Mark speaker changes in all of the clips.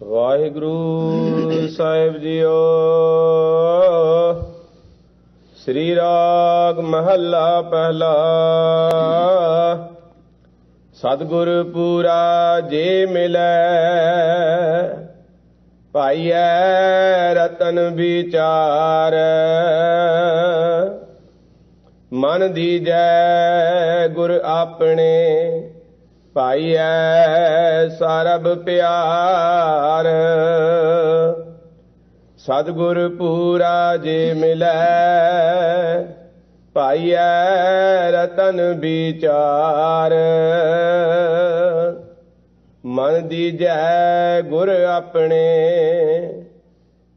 Speaker 1: ਵਾਹਿਗੁਰੂ ਸਾਹਿਬ JIO. ਸ੍ਰੀ ਰਾਗ ਮਹੱਲਾ ਪਹਿਲਾ। ਸਤਿਗੁਰ ਪੂਰਾ ਜੇ ਮਿਲੈ, ਪਾਈਐ ਰਤਨ ਵਿਚਾਰ। ਮਨ ਦੀਜੈ ਗੁਰ ਆਪਣੇ, ਪਾਈਐ ਸਰਬ ਪਿਆਰ। ਸਤਿਗੁਰ ਪੂਰਾ ਜੇ ਮਿਲੈ, ਪਾਈਐ ਰਤਨ ਵਿਚਾਰ। ਮਨ ਦੀਜੈ ਗੁਰ ਆਪਣੇ,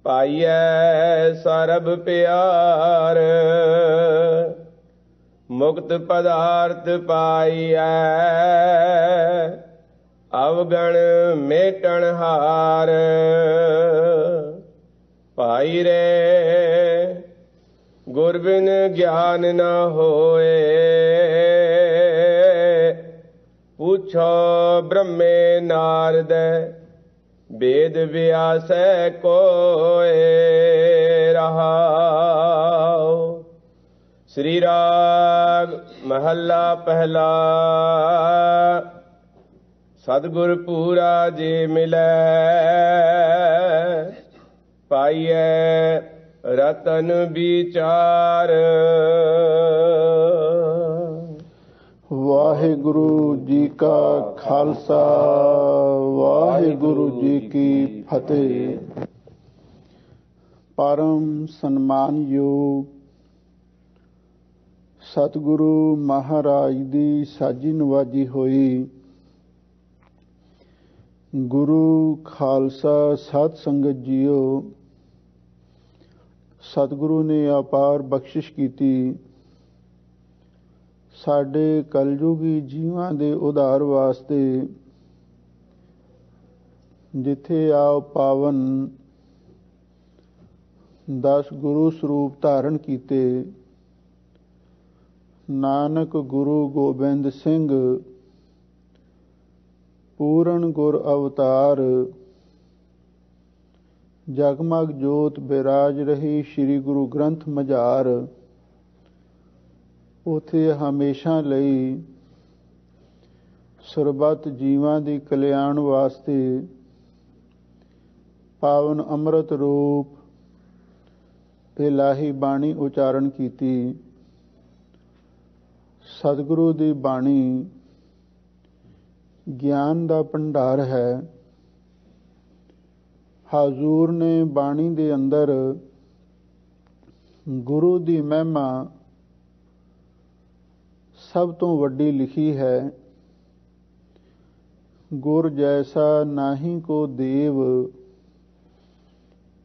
Speaker 1: ਪਾਈਐ ਸਰਬ ਪਿਆਰ। ਮੁਕਤ ਪਦਾਰਥ ਪਾਈਐ, ਅਵਗਣ ਮੇਟਣ ਹਾਰ। ਭਾਈ ਰੇ ਗੁਰ ਬਿਨ ਗਿਆਨ ਨ ਹੋਏ, ਪੁੱਛੋ ਬ੍ਰਹਮੇ ਨਾਰਦੈ, ਵੇਦ ਵਿਆਸੈ ਕੋਇ। ਰਹਾਉ। ਸ੍ਰੀ ਰਾਗ ਮਹੱਲਾ ਪਹਿਲਾ। ਸਤਿਗੁਰ ਪੂਰਾ ਜੇ ਮਿਲੈ, ਪਾਈਐ ਰਤਨ ਵਿਚਾਰ।
Speaker 2: ਵਾਹਿਗੁਰੂ ਜੀ ਕਾ ਖਾਲਸਾ, ਵਾਹਿਗੁਰੂ ਜੀ ਕੀ ਫਤਿਹ। ਪਰਮ ਸਨਮਾਨਯੋਗ ਸਤਿਗੁਰੂ ਮਹਾਰਾਜ ਦੀ ਸਾਜੀ ਨਵਾਜੀ ਹੋਈ ਗੁਰੂ ਖਾਲਸਾ ਸਾਧ ਸੰਗਤ ਜੀਓ, ਸਤਿਗੁਰੂ ਨੇ ਅਪਾਰ ਬਖਸ਼ਿਸ਼ ਕੀਤੀ ਸਾਡੇ ਕਲਯੁਗੀ ਜੀਵਾਂ ਦੇ ਉਧਾਰ ਵਾਸਤੇ। ਜਿੱਥੇ ਆਪ ਪਾਵਨ 10 ਗੁਰੂ ਸਰੂਪ ਧਾਰਨ ਕੀਤੇ, ਨਾਨਕ ਗੁਰੂ ਗੋਬਿੰਦ ਸਿੰਘ ਪੂਰਨ ਗੁਰ ਅਵਤਾਰ, ਜਗਮਗ ਜੋਤ ਬਿਰਾਜ ਰਹੀ ਸ੍ਰੀ ਗੁਰੂ ਗ੍ਰੰਥ ਮਝਾਰ। ਉਥੇ ਹਮੇਸ਼ਾ ਲਈ ਸਰਬੱਤ ਜੀਵਾਂ ਦੀ ਕਲਿਆਣ ਵਾਸਤੇ ਪਾਵਨ ਅੰਮ੍ਰਿਤ ਰੂਪ ਇਲਾਹੀ ਬਾਣੀ ਉਚਾਰਨ ਕੀਤੀ। ਸਤਿਗੁਰੂ ਦੀ ਬਾਣੀ ਗਿਆਨ ਦਾ ਭੰਡਾਰ ਹੈ। ਹਾਜ਼ੂਰ ਨੇ ਬਾਣੀ ਦੇ ਅੰਦਰ ਗੁਰੂ ਦੀ ਮਹਿਮਾ ਸਭ ਤੋਂ ਵੱਡੀ ਲਿਖੀ ਹੈ। ਗੁਰ ਜੈਸਾ ਨਾਹੀ ਕੋ ਦੇਵ,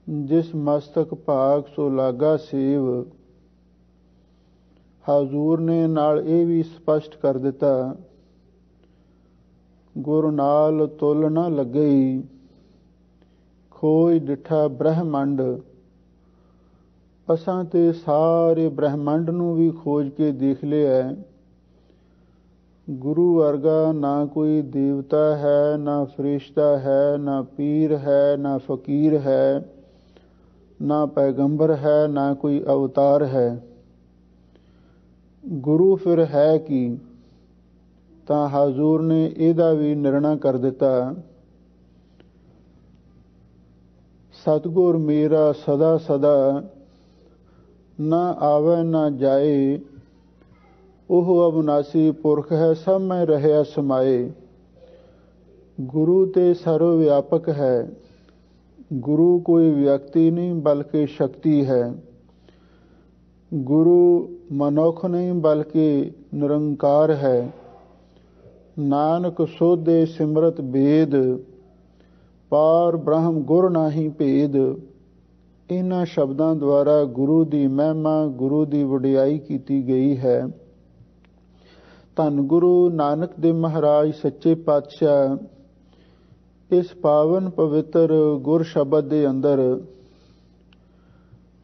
Speaker 2: ਜਿਸ ਮਸਤਕ ਭਾਗ ਸੋ ਲਾਗਾ ਸੇਵ। ਹਾਜ਼ੂਰ ਨੇ ਨਾਲ ਇਹ ਵੀ ਸਪਸ਼ਟ ਕਰ ਦਿੱਤਾ, ਗੁਰ ਨਾਲ ਤੁਲ ਨਾ ਲੱਗਈ, ਖੋਜ ਡਿਠਾ ਬ੍ਰਹਮੰਡ। ਅਸਾਂ ਤੇ ਸਾਰੇ ਬ੍ਰਹਮੰਡ ਨੂੰ ਵੀ ਖੋਜ ਕੇ ਦੇਖ ਲਿਆ। ਗੁਰੂ ਵਰਗਾ ਨਾ ਕੋਈ ਦੇਵਤਾ ਹੈ, ਨਾ ਫਰਿਸ਼ਤਾ ਹੈ, ਨਾ ਪੀਰ ਹੈ, ਨਾ ਫਕੀਰ ਹੈ, ਨਾ ਪੈਗੰਬਰ ਹੈ, ਨਾ ਕੋਈ ਅਵਤਾਰ ਹੈ। ਗੁਰੂ ਫਿਰ ਹੈ ਕੀ? ਤਾਂ ਹਾਜ਼ੂਰ ਨੇ ਇਹਦਾ ਵੀ ਨਿਰਣਾ ਕਰ ਦਿੱਤਾ। ਸਤਿਗੁਰ ਮੇਰਾ ਸਦਾ ਸਦਾ, ਨਾ ਆਵੇ ਨਾ ਜਾਏ। ਉਹ ਅਬਨਾਸੀ ਪੁਰਖ ਹੈ, ਸਭ ਮੈਂ ਰਹਿਆ ਸਮਾਏ। ਗੁਰੂ ਤੇ ਸਰਵ ਵਿਆਪਕ ਹੈ। ਗੁਰੂ ਕੋਈ ਵਿਅਕਤੀ ਨਹੀਂ ਬਲਕਿ ਸ਼ਕਤੀ ਹੈ। ਗੁਰੂ ਮਨੁੱਖ ਨਹੀਂ ਬਲਕਿ ਨਿਰੰਕਾਰ ਹੈ। ਨਾਨਕ ਸੋਧੇ ਸਿਮਰਤ ਬੇਦ, ਪਾਰ ਬ੍ਰਹਮ ਗੁਰ ਨਾਹੀ ਭੇਦ। ਇਹਨਾਂ ਸ਼ਬਦਾਂ ਦੁਆਰਾ ਗੁਰੂ ਦੀ ਮਹਿਮਾ, ਗੁਰੂ ਦੀ ਵਡਿਆਈ ਕੀਤੀ ਗਈ ਹੈ। ਧੰਨ ਗੁਰੂ ਨਾਨਕ ਦੇਵ ਮਹਾਰਾਜ ਸੱਚੇ ਪਾਤਸ਼ਾਹ ਇਸ ਪਾਵਨ ਪਵਿੱਤਰ ਗੁਰ ਸ਼ਬਦ ਦੇ ਅੰਦਰ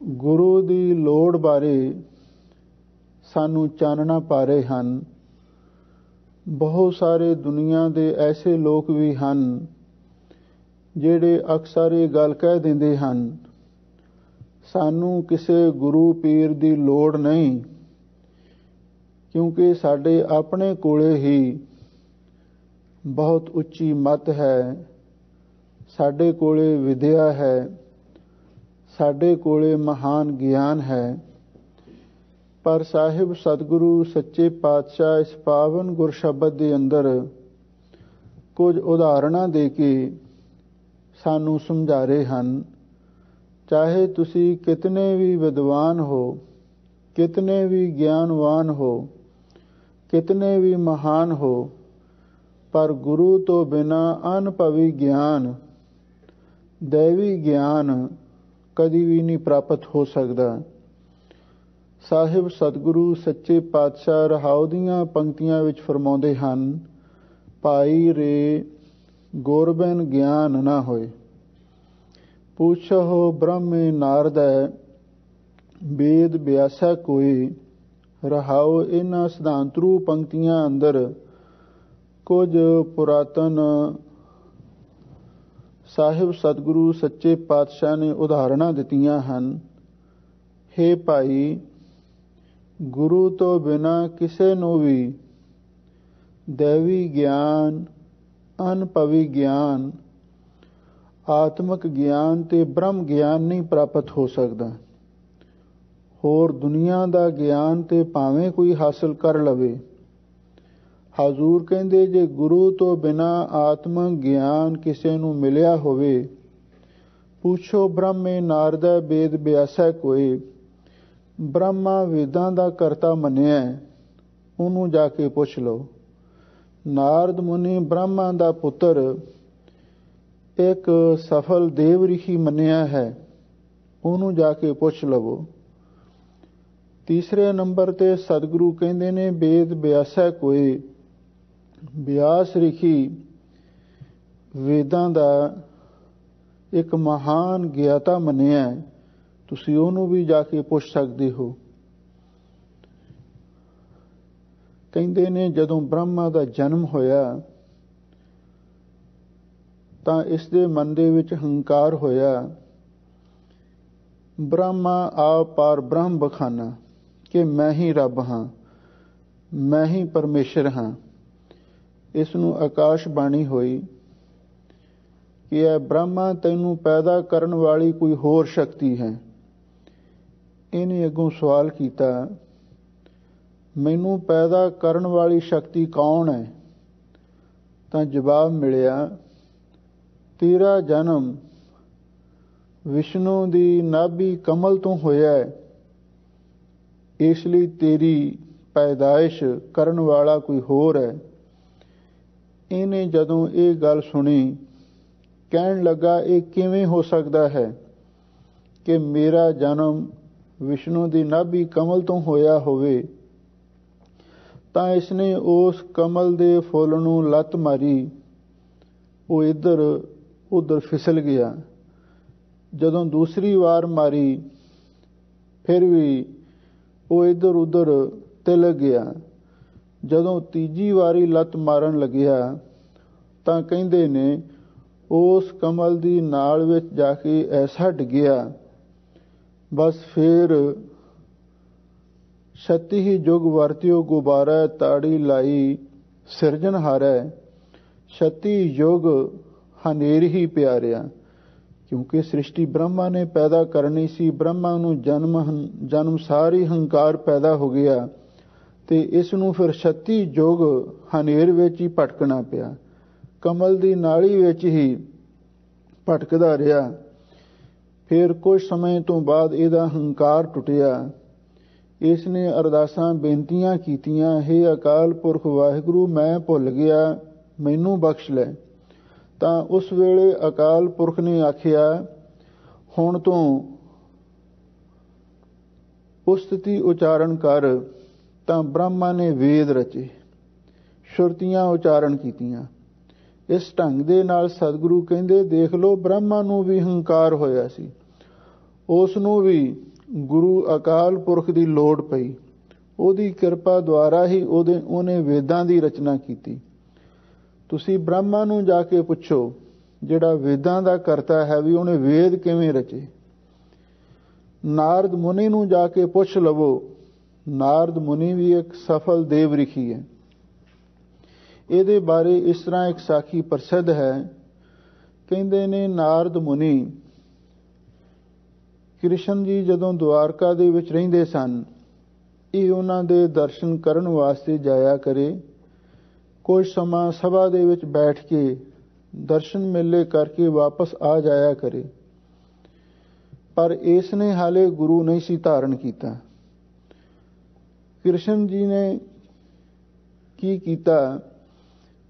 Speaker 2: ਗੁਰੂ ਦੀ ਲੋੜ ਬਾਰੇ ਸਾਨੂੰ ਚਾਨਣਾ ਪਾ ਰਹੇ ਹਨ। ਬਹੁਤ ਸਾਰੇ ਦੁਨੀਆ ਦੇ ਐਸੇ ਲੋਕ ਵੀ ਹਨ ਜਿਹੜੇ ਅਕਸਰ ਇਹ ਗੱਲ ਕਹਿ ਦਿੰਦੇ ਹਨ, ਸਾਨੂੰ ਕਿਸੇ ਗੁਰੂ ਪੀਰ ਦੀ ਲੋੜ ਨਹੀਂ, ਕਿਉਂਕਿ ਸਾਡੇ ਆਪਣੇ ਕੋਲੇ ਹੀ ਬਹੁਤ ਉੱਚੀ ਮੱਤ ਹੈ, ਸਾਡੇ ਕੋਲੇ ਵਿਦਿਆ ਹੈ, ਸਾਡੇ ਕੋਲੇ ਮਹਾਨ ਗਿਆਨ ਹੈ। ਪਰ ਸਾਹਿਬ ਸਤਿਗੁਰੂ ਸੱਚੇ ਪਾਤਸ਼ਾਹ ਇਸ ਪਾਵਨ ਗੁਰਸ਼ਬਦ ਦੇ ਅੰਦਰ ਕੁਝ ਉਦਾਹਰਣਾਂ ਦੇ ਕੇ ਸਾਨੂੰ ਸਮਝਾ ਰਹੇ ਹਨ। ਚਾਹੇ ਤੁਸੀਂ ਕਿਤਨੇ ਵੀ ਵਿਦਵਾਨ ਹੋ, ਕਿਤਨੇ ਵੀ ਗਿਆਨਵਾਨ ਹੋ, ਕਿਤਨੇ ਵੀ ਮਹਾਨ ਹੋ, ਪਰ ਗੁਰੂ ਤੋਂ ਬਿਨਾ ਅਨੁਭਵੀ ਗਿਆਨ, ਦੈਵੀ ਗਿਆਨ ਕਦੀ ਵੀ ਨਹੀਂ ਪ੍ਰਾਪਤ ਹੋ ਸਕਦਾ। ਸਾਹਿਬ ਸਤਿਗੁਰੂ ਸੱਚੇ ਪਾਤਸ਼ਾਹ ਰਹਾਉ ਦੀਆਂ ਪੰਕਤੀਆਂ ਵਿੱਚ ਫਰਮਾਉਂਦੇ ਹਨ, ਭਾਈ ਰੇ ਗੁਰਬਿਨ ਗਿਆਨ ਨਾ ਹੋਏ, ਪੁੱਛੋ ਬ੍ਰਹਮੇ ਨਾਰਦੈ ਵੇਦ ਬਿਆਸਾ ਕੋਈ। ਰਹਾਉ ਇਹਨਾਂ ਸਿਧਾਂਤਰੂ ਪੰਕਤੀਆਂ ਅੰਦਰ ਕੁਝ ਪੁਰਾਤਨ ਸਾਹਿਬ ਸਤਿਗੁਰੂ ਸੱਚੇ ਪਾਤਸ਼ਾਹ ਨੇ ਉਦਾਹਰਣਾਂ ਦਿੱਤੀਆਂ ਹਨ। ਹੇ ਭਾਈ, ਗੁਰੂ ਤੋਂ ਬਿਨਾ ਕਿਸੇ ਨੂੰ ਵੀ ਦੈਵੀ ਗਿਆਨ, ਅਨੁਭਵੀ ਗਿਆਨ, ਆਤਮਿਕ ਗਿਆਨ ਤੇ ਬ੍ਰਹਮ ਗਿਆਨ ਨਹੀਂ ਪ੍ਰਾਪਤ ਹੋ ਸਕਦਾ। ਹੋਰ ਦੁਨੀਆ ਦਾ ਗਿਆਨ ਤੇ ਭਾਵੇਂ ਕੋਈ ਹਾਸਲ ਕਰ ਲਵੇ, ਹਜ਼ੂਰ ਕਹਿੰਦੇ ਜੇ ਗੁਰੂ ਤੋਂ ਬਿਨਾ ਆਤਮਿਕ ਗਿਆਨ ਕਿਸੇ ਨੂੰ ਮਿਲਿਆ ਹੋਵੇ, ਪੁੱਛੋ ਬ੍ਰਹਮੇ ਨਾਰਦੈ ਵੇਦ ਬਿਆਸੈ ਕੋਈ। ਬ੍ਰਹਮਾ ਵੇਦਾਂ ਦਾ ਕਰਤਾ ਮੰਨਿਆ, ਉਹਨੂੰ ਜਾ ਕੇ ਪੁੱਛ ਲਓ। ਨਾਰਦ ਮੁਨੀ ਬ੍ਰਹਮਾ ਦਾ ਪੁੱਤਰ ਇੱਕ ਸਫਲ ਦੇਵ ਰਿਸ਼ੀ ਮੰਨਿਆ ਹੈ, ਉਹਨੂੰ ਜਾ ਕੇ ਪੁੱਛ ਲਵੋ। ਤੀਸਰੇ ਨੰਬਰ ਤੇ ਸਤਿਗੁਰੂ ਕਹਿੰਦੇ ਨੇ ਵੇਦ ਬਿਆਸੈ ਕੋਈ। ਬਿਆਸ ਰਿਸ਼ੀ ਵੇਦਾਂ ਦਾ ਇੱਕ ਮਹਾਨ ਗਿਆਤਾ ਮੰਨਿਆ, ਤੁਸੀਂ ਉਹਨੂੰ ਵੀ ਜਾ ਕੇ ਪੁੱਛ ਸਕਦੇ ਹੋ। ਕਹਿੰਦੇ ਨੇ ਜਦੋਂ ਬ੍ਰਹਮਾ ਦਾ ਜਨਮ ਹੋਇਆ ਤਾਂ ਇਸ ਦੇ ਮਨ ਦੇ ਵਿੱਚ ਹੰਕਾਰ ਹੋਇਆ। ਬ੍ਰਹਮਾ ਆਪ ਪਾਰ ਬ੍ਰਹਮ ਬਖਾਨਾ ਕਿ ਮੈਂ ਹੀ ਰੱਬ ਹਾਂ, ਮੈਂ ਹੀ ਪਰਮੇਸ਼ਰ ਹਾਂ। ਇਸ ਨੂੰ ਆਕਾਸ਼ ਬਾਣੀ ਹੋਈ ਕਿ ਇਹ ਬ੍ਰਹਮਾ ਤੈਨੂੰ ਪੈਦਾ ਕਰਨ ਵਾਲੀ ਕੋਈ ਹੋਰ ਸ਼ਕਤੀ ਹੈ। ਇਹਨੇ ਅੱਗੋਂ ਸਵਾਲ ਕੀਤਾ, ਮੈਨੂੰ ਪੈਦਾ ਕਰਨ ਵਾਲੀ ਸ਼ਕਤੀ ਕੌਣ ਹੈ? ਤਾਂ ਜਵਾਬ ਮਿਲਿਆ, ਤੇਰਾ ਜਨਮ ਵਿਸ਼ਨੂੰ ਦੀ ਨਾਭੀ ਕਮਲ ਤੋਂ ਹੋਇਆ ਹੈ, ਇਸ ਲਈ ਤੇਰੀ ਪੈਦਾਇਸ਼ ਕਰਨ ਵਾਲਾ ਕੋਈ ਹੋਰ ਹੈ। ਇਹਨੇ ਜਦੋਂ ਇਹ ਗੱਲ ਸੁਣੀ, ਕਹਿਣ ਲੱਗਾ ਇਹ ਕਿਵੇਂ ਹੋ ਸਕਦਾ ਹੈ ਕਿ ਮੇਰਾ ਜਨਮ ਵਿਸ਼ਨੂੰ ਦੀ ਨਾਭੀ ਕਮਲ ਤੋਂ ਹੋਇਆ ਹੋਵੇ। ਤਾਂ ਇਸਨੇ ਉਸ ਕਮਲ ਦੇ ਫੁੱਲ ਨੂੰ ਲੱਤ ਮਾਰੀ, ਉਹ ਇੱਧਰ ਉੱਧਰ ਫਿਸਲ ਗਿਆ। ਜਦੋਂ ਦੂਸਰੀ ਵਾਰ ਮਾਰੀ, ਫਿਰ ਵੀ ਉਹ ਇੱਧਰ ਉੱਧਰ ਤਿਲਕ ਗਿਆ। ਜਦੋਂ ਤੀਜੀ ਵਾਰੀ ਲੱਤ ਮਾਰਨ ਲੱਗਿਆ ਤਾਂ ਕਹਿੰਦੇ ਨੇ ਉਸ ਕਮਲ ਦੀ ਨਾਲ ਵਿੱਚ ਜਾ ਕੇ ਐਸਾ ਡਿੱਗਿਆ, ਬਸ ਫਿਰ 36 ਹੀ ਜੁਗ ਵਰਤਿਓ ਗੁਬਾਰਾ ਤਾੜੀ ਲਾਈ ਸਿਰਜਣਹਾਰੈ। 36 ਯੁਗ ਹਨੇਰ ਹੀ ਪਿਆਰਿਆ, ਕਿਉਂਕਿ ਸ੍ਰਿਸ਼ਟੀ ਬ੍ਰਹਮਾ ਨੇ ਪੈਦਾ ਕਰਨੀ ਸੀ। ਬ੍ਰਹਮਾ ਨੂੰ ਜਨਮ ਸਾਰੀ ਹੰਕਾਰ ਪੈਦਾ ਹੋ ਗਿਆ ਤੇ ਇਸ ਨੂੰ ਫਿਰ 36 ਯੁਗ ਹਨੇਰ ਵਿੱਚ ਹੀ ਭਟਕਣਾ ਪਿਆ। ਕਮਲ ਦੀ ਨਾਲੀ ਵਿੱਚ ਹੀ ਭਟਕਦਾ ਰਿਹਾ। ਫਿਰ ਕੁਝ ਸਮੇਂ ਤੋਂ ਬਾਅਦ ਇਹਦਾ ਹੰਕਾਰ ਟੁੱਟਿਆ। ਇਸ ਨੇ ਅਰਦਾਸਾਂ ਬੇਨਤੀਆਂ ਕੀਤੀਆਂ, ਹੇ ਅਕਾਲ ਪੁਰਖ ਵਾਹਿਗੁਰੂ, ਮੈਂ ਭੁੱਲ ਗਿਆ, ਮੈਨੂੰ ਬਖਸ਼ ਲੈ। ਤਾਂ ਉਸ ਵੇਲੇ ਅਕਾਲ ਪੁਰਖ ਨੇ ਆਖਿਆ, ਹੁਣ ਤੋਂ ਉਸਤਤੀ ਉਚਾਰਨ ਕਰ। ਤਾਂ ਬ੍ਰਹਮਾ ਨੇ ਵੇਦ ਰਚੇ, ਸ਼ਰਤੀਆਂ ਉਚਾਰਨ ਕੀਤੀਆਂ। ਇਸ ਢੰਗ ਦੇ ਨਾਲ ਸਤਿਗੁਰੂ ਕਹਿੰਦੇ, ਦੇਖ ਲਓ, ਬ੍ਰਹਮਾ ਨੂੰ ਵੀ ਹੰਕਾਰ ਹੋਇਆ ਸੀ, ਉਸ ਨੂੰ ਵੀ ਗੁਰੂ ਅਕਾਲ ਪੁਰਖ ਦੀ ਲੋੜ ਪਈ। ਉਹਦੀ ਕਿਰਪਾ ਦੁਆਰਾ ਹੀ ਉਹਨੇ ਵੇਦਾਂ ਦੀ ਰਚਨਾ ਕੀਤੀ। ਤੁਸੀਂ ਬ੍ਰਹਮਾ ਨੂੰ ਜਾ ਕੇ ਪੁੱਛੋ, ਜਿਹੜਾ ਵੇਦਾਂ ਦਾ ਕਰਤਾ ਹੈ ਵੀ ਉਹਨੇ ਵੇਦ ਕਿਵੇਂ ਰਚੇ। ਨਾਰਦ ਮੁਨੀ ਨੂੰ ਜਾ ਕੇ ਪੁੱਛ ਲਵੋ। ਨਾਰਦ ਮੁਨੀ ਵੀ ਇੱਕ ਸਫਲ ਦੇਵ ਰਿਖੀ ਹੈ। ਇਹਦੇ ਬਾਰੇ ਇਸ ਤਰ੍ਹਾਂ ਇੱਕ ਸਾਖੀ ਪ੍ਰਸਿੱਧ ਹੈ। ਕਹਿੰਦੇ ਨੇ ਨਾਰਦ ਮੁਨੀ ਕ੍ਰਿਸ਼ਨ ਜੀ ਜਦੋਂ ਦੁਆਰਕਾ ਦੇ ਵਿੱਚ ਰਹਿੰਦੇ ਸਨ, ਇਹ ਉਹਨਾਂ ਦੇ ਦਰਸ਼ਨ ਕਰਨ ਵਾਸਤੇ ਜਾਇਆ ਕਰੇ। ਕੁਝ ਸਮਾਂ ਸਭਾ ਦੇ ਵਿੱਚ ਬੈਠ ਕੇ ਦਰਸ਼ਨ ਮੇਲੇ ਕਰਕੇ ਵਾਪਸ ਆ ਜਾਇਆ ਕਰੇ। ਪਰ ਇਸ ਨੇ ਹਾਲੇ ਗੁਰੂ ਨਹੀਂ ਸੀ ਧਾਰਨ ਕੀਤਾ। ਕ੍ਰਿਸ਼ਨ ਜੀ ਨੇ ਕੀ ਕੀਤਾ,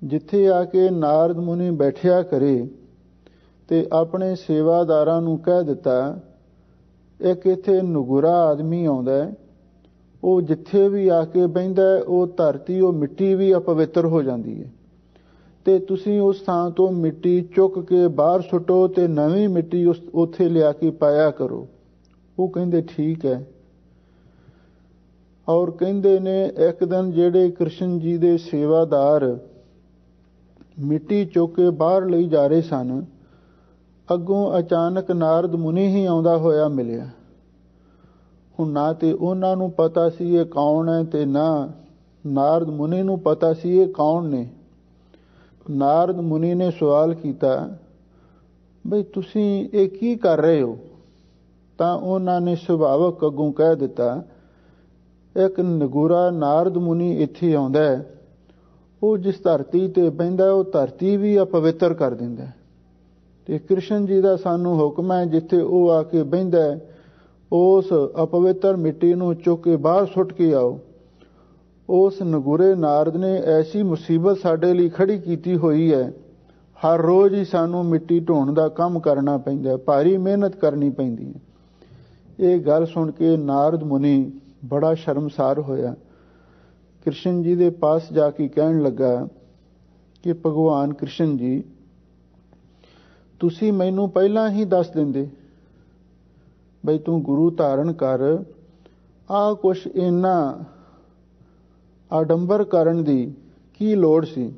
Speaker 2: ਜਿੱਥੇ ਆ ਕੇ ਨਾਰਦ ਮੁਨੀ ਬੈਠਿਆ ਕਰੇ ਤੇ ਆਪਣੇ ਸੇਵਾਦਾਰਾਂ ਨੂੰ ਕਹਿ ਦਿੱਤਾ, ਇੱਕ ਇੱਥੇ ਨਗੁਰਾ ਆਦਮੀ ਆਉਂਦਾ, ਉਹ ਜਿੱਥੇ ਵੀ ਆ ਕੇ ਬਹਿੰਦਾ ਉਹ ਧਰਤੀ, ਉਹ ਮਿੱਟੀ ਵੀ ਅਪਵਿੱਤਰ ਹੋ ਜਾਂਦੀ ਹੈ, ਤੇ ਤੁਸੀਂ ਉਸ ਥਾਂ ਤੋਂ ਮਿੱਟੀ ਚੁੱਕ ਕੇ ਬਾਹਰ ਸੁੱਟੋ ਤੇ ਨਵੀਂ ਮਿੱਟੀ ਉੱਥੇ ਲਿਆ ਕੇ ਪਾਇਆ ਕਰੋ। ਉਹ ਕਹਿੰਦੇ ਠੀਕ ਹੈ। ਔਰ ਕਹਿੰਦੇ ਨੇ ਇੱਕ ਦਿਨ ਜਿਹੜੇ ਕ੍ਰਿਸ਼ਨ ਜੀ ਦੇ ਸੇਵਾਦਾਰ ਮਿੱਟੀ ਚੁੱਕ ਕੇ ਬਾਹਰ ਲਈ ਜਾ ਰਹੇ ਸਨ, ਅੱਗੋਂ ਅਚਾਨਕ ਨਾਰਦ ਮੁਨੀ ਹੀ ਆਉਂਦਾ ਹੋਇਆ ਮਿਲਿਆ। ਹੁਣ ਨਾ ਤੇ ਉਹਨਾਂ ਨੂੰ ਪਤਾ ਸੀ ਇਹ ਕੌਣ ਹੈ ਤੇ ਨਾ ਨਾਰਦ ਮੁਨੀ ਨੂੰ ਪਤਾ ਸੀ ਇਹ ਕੌਣ ਨੇ। ਨਾਰਦ ਮੁਨੀ ਨੇ ਸਵਾਲ ਕੀਤਾ, ਬਈ ਤੁਸੀਂ ਇਹ ਕੀ ਕਰ ਰਹੇ ਹੋ? ਤਾਂ ਉਹਨਾਂ ਨੇ ਸੁਭਾਵਕ ਅੱਗੋਂ ਕਹਿ ਦਿੱਤਾ, ਇੱਕ ਨਗੁਰਾ ਨਾਰਦ ਮੁਨੀ ਇੱਥੇ ਆਉਂਦਾ, ਉਹ ਜਿਸ ਧਰਤੀ ਤੇ ਬਹਿੰਦਾ ਉਹ ਧਰਤੀ ਵੀ ਅਪਵਿੱਤਰ ਕਰ ਦਿੰਦਾ, ਤੇ ਕ੍ਰਿਸ਼ਨ ਜੀ ਦਾ ਸਾਨੂੰ ਹੁਕਮ ਹੈ ਜਿੱਥੇ ਉਹ ਆ ਕੇ ਬਹਿੰਦਾ ਉਸ ਅਪਵਿੱਤਰ ਮਿੱਟੀ ਨੂੰ ਚੁੱਕ ਕੇ ਬਾਹਰ ਸੁੱਟ ਕੇ ਆਓ। ਉਸ ਨਗੁਰੇ ਨਾਰਦ ਨੇ ਐਸੀ ਮੁਸੀਬਤ ਸਾਡੇ ਲਈ ਖੜੀ ਕੀਤੀ ਹੋਈ ਹੈ, ਹਰ ਰੋਜ਼ ਹੀ ਸਾਨੂੰ ਮਿੱਟੀ ਢੋਣ ਦਾ ਕੰਮ ਕਰਨਾ ਪੈਂਦਾ, ਭਾਰੀ ਮਿਹਨਤ ਕਰਨੀ ਪੈਂਦੀ ਹੈ। ਇਹ ਗੱਲ ਸੁਣ ਕੇ ਨਾਰਦ ਮੁਨੀ ਬੜਾ ਸ਼ਰਮਸਾਰ ਹੋਇਆ। ਕ੍ਰਿਸ਼ਨ ਜੀ ਦੇ ਪਾਸ ਜਾ ਕੇ ਕਹਿਣ ਲੱਗਾ ਕਿ ਭਗਵਾਨ ਕ੍ਰਿਸ਼ਨ ਜੀ, ਤੁਸੀਂ ਮੈਨੂੰ ਪਹਿਲਾਂ ਹੀ ਦੱਸ ਦਿੰਦੇ ਬਈ ਤੂੰ ਗੁਰੂ ਧਾਰਨ ਕਰ, ਆਹ ਕੁਛ ਇੰਨਾ ਆਡੰਬਰ ਕਰਨ ਦੀ ਕੀ ਲੋੜ ਸੀ।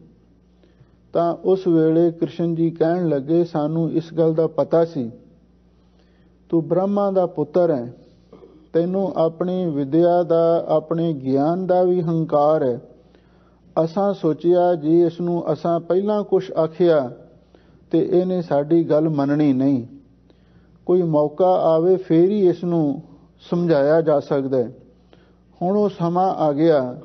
Speaker 2: ਤਾਂ ਉਸ ਵੇਲੇ ਕ੍ਰਿਸ਼ਨ ਜੀ ਕਹਿਣ ਲੱਗੇ, ਸਾਨੂੰ ਇਸ ਗੱਲ ਦਾ ਪਤਾ ਸੀ, ਤੂੰ ਬ੍ਰਹਮਾ ਦਾ ਪੁੱਤਰ ਹੈ, ਤੈਨੂੰ ਆਪਣੀ ਵਿਦਿਆ ਦਾ, ਆਪਣੇ ਗਿਆਨ ਦਾ ਵੀ ਹੰਕਾਰ ਹੈ। ਅਸਾਂ ਸੋਚਿਆ ਜੀ ਇਸ ਨੂੰ ਅਸਾਂ ਪਹਿਲਾਂ ਕੁਛ ਆਖਿਆ ਤੇ ਇਹਨੇ ਸਾਡੀ ਗੱਲ ਮੰਨਣੀ ਨਹੀਂ, ਕੋਈ ਮੌਕਾ ਆਵੇ ਫੇਰ ਹੀ ਇਸ ਨੂੰ ਸਮਝਾਇਆ ਜਾ ਸਕਦਾ ਹੈ। ਹੁਣ ਉਹ ਸਮਾਂ ਆ ਗਿਆ।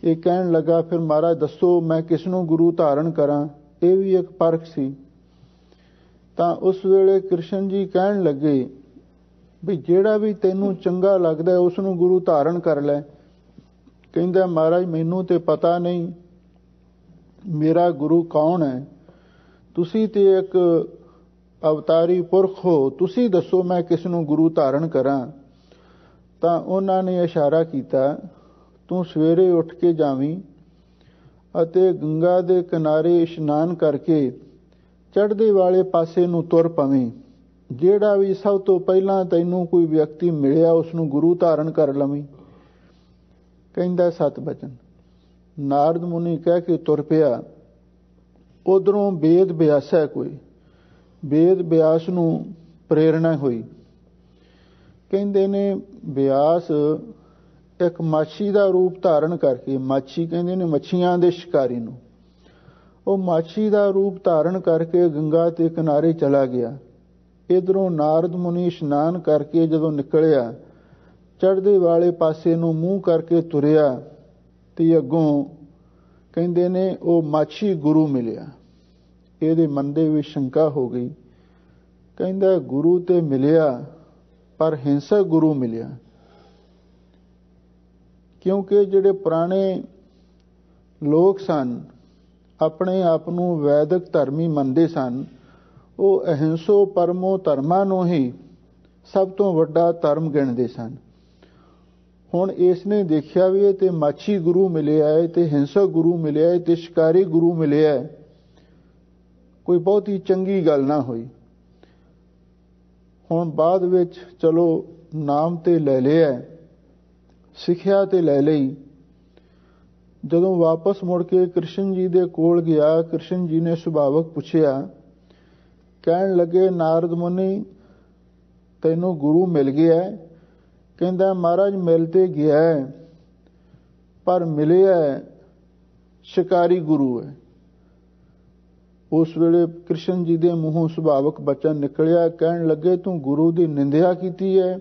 Speaker 2: ਇਹ ਕਹਿਣ ਲੱਗਾ, ਫਿਰ ਮਹਾਰਾਜ ਦੱਸੋ ਮੈਂ ਕਿਸ ਨੂੰ ਗੁਰੂ ਧਾਰਨ ਕਰਾਂ? ਇਹ ਵੀ ਇੱਕ ਪਰਖ ਸੀ। ਤਾਂ ਉਸ ਵੇਲੇ ਕ੍ਰਿਸ਼ਨ ਜੀ ਕਹਿਣ ਲੱਗੇ ਵੀ ਜਿਹੜਾ ਵੀ ਤੈਨੂੰ ਚੰਗਾ ਲੱਗਦਾ ਉਸ ਨੂੰ ਗੁਰੂ ਧਾਰਨ ਕਰ ਲੈ। ਕਹਿੰਦਾ, ਮਹਾਰਾਜ ਮੈਨੂੰ ਤੇ ਪਤਾ ਨਹੀਂ ਮੇਰਾ ਗੁਰੂ ਕੌਣ ਹੈ, ਤੁਸੀਂ ਤੇ ਇੱਕ ਅਵਤਾਰੀ ਪੁਰਖ ਹੋ, ਤੁਸੀਂ ਦੱਸੋ ਮੈਂ ਕਿਸ ਨੂੰ ਗੁਰੂ ਧਾਰਨ ਕਰਾਂ। ਤਾਂ ਉਹਨਾਂ ਨੇ ਇਸ਼ਾਰਾ ਕੀਤਾ, ਤੂੰ ਸਵੇਰੇ ਉੱਠ ਕੇ ਜਾਵੀਂ ਅਤੇ ਗੰਗਾ ਦੇ ਕਿਨਾਰੇ ਇਸ਼ਨਾਨ ਕਰਕੇ ਚੜ੍ਹਦੇ ਵਾਲੇ ਪਾਸੇ ਨੂੰ ਤੁਰ ਪਵੀਂ। ਜਿਹੜਾ ਵੀ ਸਭ ਤੋਂ ਪਹਿਲਾਂ ਤੈਨੂੰ ਕੋਈ ਵਿਅਕਤੀ ਮਿਲਿਆ ਉਸ ਨੂੰ ਗੁਰੂ ਧਾਰਨ ਕਰ ਲਵੀਂ। ਕਹਿੰਦਾ, ਸਤ ਬਚਨ। ਨਾਰਦ ਮੁਨੀ ਕਹਿ ਕੇ ਤੁਰ ਪਿਆ। ਉਧਰੋਂ ਵੇਦ ਬਿਆਸਾ, ਕੋਈ ਵੇਦ ਬਿਆਸ ਨੂੰ ਪ੍ਰੇਰਣਾ ਹੋਈ। ਕਹਿੰਦੇ ਨੇ ਬਿਆਸ ਇੱਕ ਮਾਛੀ ਦਾ ਰੂਪ ਧਾਰਨ ਕਰਕੇ, ਮਾਛੀ ਕਹਿੰਦੇ ਨੇ ਮੱਛੀਆਂ ਦੇ ਸ਼ਿਕਾਰੀ ਨੂੰ, ਉਹ ਮਾਛੀ ਦਾ ਰੂਪ ਧਾਰਨ ਕਰਕੇ ਗੰਗਾ ਦੇ ਕਿਨਾਰੇ ਚਲਾ ਗਿਆ। ਇਧਰੋਂ ਨਾਰਦ ਮੁਨੀ ਇਸ਼ਨਾਨ ਕਰਕੇ ਜਦੋਂ ਨਿਕਲਿਆ, ਚੜ੍ਹਦੇ ਵਾਲੇ ਪਾਸੇ ਨੂੰ ਮੂੰਹ ਕਰਕੇ ਤੁਰਿਆ ਤੇ ਅੱਗੋਂ ਕਹਿੰਦੇ ਨੇ ਉਹ ਮਾਛੀ ਗੁਰੂ ਮਿਲਿਆ। ਇਹਦੇ ਮਨ ਦੇ ਵਿੱਚ ਸ਼ੰਕਾ ਹੋ ਗਈ। ਕਹਿੰਦਾ, ਗੁਰੂ ਤੇ ਮਿਲਿਆ ਪਰ ਹਿੰਸਕ ਗੁਰੂ ਮਿਲਿਆ। ਕਿਉਂਕਿ ਜਿਹੜੇ ਪੁਰਾਣੇ ਲੋਕ ਸਨ, ਆਪਣੇ ਆਪ ਨੂੰ ਵੈਦਿਕ ਧਰਮੀ ਮੰਨਦੇ ਸਨ, ਉਹ ਅਹਿੰਸੋ ਪਰਮੋ ਧਰਮਾਂ ਨੂੰ ਹੀ ਸਭ ਤੋਂ ਵੱਡਾ ਧਰਮ ਗਿਣਦੇ ਸਨ। ਹੁਣ ਇਸ ਨੇ ਦੇਖਿਆ ਵੀ ਇਹ ਤੇ ਮਾਛੀ ਗੁਰੂ ਮਿਲਿਆ ਹੈ, ਤੇ ਹਿੰਸਕ ਗੁਰੂ ਮਿਲਿਆ ਹੈ, ਤੇ ਸ਼ਿਕਾਰੀ ਗੁਰੂ ਮਿਲਿਆ ਹੈ, ਕੋਈ ਬਹੁਤੀ ਚੰਗੀ ਗੱਲ ਨਾ ਹੋਈ। ਹੁਣ ਬਾਅਦ ਵਿੱਚ ਚਲੋ ਨਾਮ ਤੇ ਲੈ ਲਿਆ, ਸਿੱਖਿਆ ਤੇ ਲੈ ਲਈ, ਜਦੋਂ ਵਾਪਸ ਮੁੜ ਕੇ ਕ੍ਰਿਸ਼ਨ ਜੀ ਦੇ ਕੋਲ ਗਿਆ, ਕ੍ਰਿਸ਼ਨ ਜੀ ਨੇ ਸੁਭਾਵਕ ਪੁੱਛਿਆ, ਕਹਿਣ ਲੱਗੇ ਨਾਰਦ ਮੁਨੀ ਤੈਨੂੰ ਗੁਰੂ ਮਿਲ ਗਿਆ? ਕਹਿੰਦਾ ਮਹਾਰਾਜ ਮਿਲ ਤੇ ਗਿਆ ਪਰ ਮਿਲਿਆ ਸ਼ਿਕਾਰੀ ਗੁਰੂ ਹੈ। ਉਸ ਵੇਲੇ ਕ੍ਰਿਸ਼ਨ ਜੀ ਦੇ ਮੂੰਹੋਂ ਸੁਭਾਵਕ ਬਚਨ ਨਿਕਲਿਆ, ਕਹਿਣ ਲੱਗੇ ਤੂੰ ਗੁਰੂ ਦੀ ਨਿੰਦਿਆ ਕੀਤੀ ਹੈ,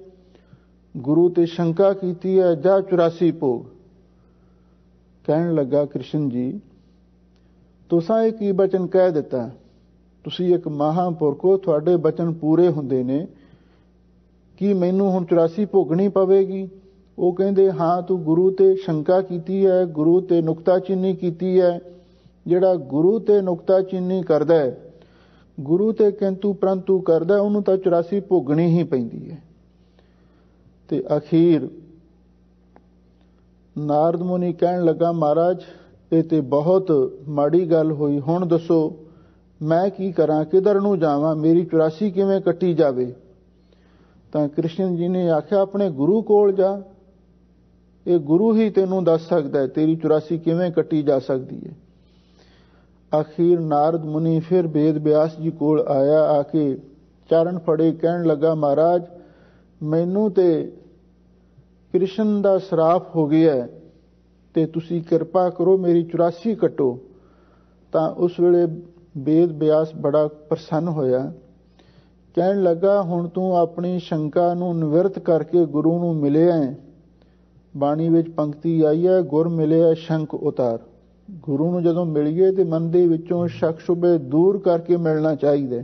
Speaker 2: ਗੁਰੂ ਤੇ ਸ਼ੰਕਾ ਕੀਤੀ ਹੈ, ਜਾ 84 ਭੋਗ। ਕਹਿਣ ਲੱਗਾ ਕ੍ਰਿਸ਼ਨ ਜੀ ਤੁਸਾਂ ਇਹ ਕੀ ਬਚਨ ਕਹਿ ਦਿੱਤਾ? ਤੁਸੀਂ ਇੱਕ ਮਹਾਂਪੁਰਖੋ, ਤੁਹਾਡੇ ਬਚਨ ਪੂਰੇ ਹੁੰਦੇ ਨੇ, ਕੀ ਮੈਨੂੰ ਹੁਣ 84 ਭੋਗਣੀ ਪਵੇਗੀ? ਉਹ ਕਹਿੰਦੇ ਹਾਂ, ਤੂੰ ਗੁਰੂ ਤੇ ਸ਼ੰਕਾ ਕੀਤੀ ਹੈ, ਗੁਰੂ ਤੇ ਨੁਕਤਾਚੀਨੀ ਕੀਤੀ ਹੈ। ਜਿਹੜਾ ਗੁਰੂ ਤੇ ਨੁਕਤਾਚੀਨੀ ਕਰਦਾ ਹੈ, ਗੁਰੂ ਤੇ ਕਿੰਤੂ ਪ੍ਰੰਤੂ ਕਰਦਾ, ਉਹਨੂੰ ਤਾਂ 84 ਭੋਗਣੀ ਹੀ ਪੈਂਦੀ ਹੈ। ਤੇ ਅਖੀਰ ਨਾਰਦ ਮੁਨੀ ਕਹਿਣ ਲੱਗਾ ਮਹਾਰਾਜ ਇਹ ਤੇ ਬਹੁਤ ਮਾੜੀ ਗੱਲ ਹੋਈ, ਹੁਣ ਦੱਸੋ ਮੈਂ ਕੀ ਕਰਾਂ, ਕਿਧਰ ਨੂੰ ਜਾਵਾਂ, ਮੇਰੀ 84 ਕਿਵੇਂ ਕੱਟੀ ਜਾਵੇ? ਤਾਂ ਕ੍ਰਿਸ਼ਨ ਜੀ ਨੇ ਆਖਿਆ ਆਪਣੇ ਗੁਰੂ ਕੋਲ ਜਾ, ਇਹ ਗੁਰੂ ਹੀ ਤੈਨੂੰ ਦੱਸ ਸਕਦਾ ਹੈ ਤੇਰੀ 84 ਕਿਵੇਂ ਕੱਟੀ ਜਾ ਸਕਦੀ ਹੈ। ਅਖੀਰ ਨਾਰਦ ਮੁਨੀ ਫਿਰ ਵੇਦ ਵਿਆਸ ਜੀ ਕੋਲ ਆਇਆ, ਆ ਕੇ ਚਰਨ ਫੜੇ, ਕਹਿਣ ਲੱਗਾ ਮਹਾਰਾਜ ਮੈਨੂੰ ਤੇ ਕ੍ਰਿਸ਼ਨ ਦਾ ਸ਼ਰਾਪ ਹੋ ਗਿਆ ਤੇ ਤੁਸੀਂ ਕਿਰਪਾ ਕਰੋ ਮੇਰੀ 84 ਕੱਟੋ। ਤਾਂ ਉਸ ਵੇਲੇ ਵੇਦ ਵਿਆਸ ਬੜਾ ਪ੍ਰਸੰਨ ਹੋਇਆ, ਕਹਿਣ ਲੱਗਾ ਹੁਣ ਤੂੰ ਆਪਣੀ ਸ਼ੰਕਾ ਨੂੰ ਨਿਵਰਤ ਕਰਕੇ ਗੁਰੂ ਨੂੰ ਮਿਲਿਆ ਹੈ। ਬਾਣੀ ਵਿੱਚ ਪੰਕਤੀ ਆਈ ਹੈ, ਗੁਰ ਮਿਲਿਆ ਸ਼ੰਕ ਉਤਾਰ। ਗੁਰੂ ਨੂੰ ਜਦੋਂ ਮਿਲੀਏ ਤੇ ਮਨ ਦੇ ਵਿੱਚੋਂ ਸ਼ੱਕ ਸ਼ੁਬੇ ਦੂਰ ਕਰਕੇ ਮਿਲਣਾ ਚਾਹੀਦਾ।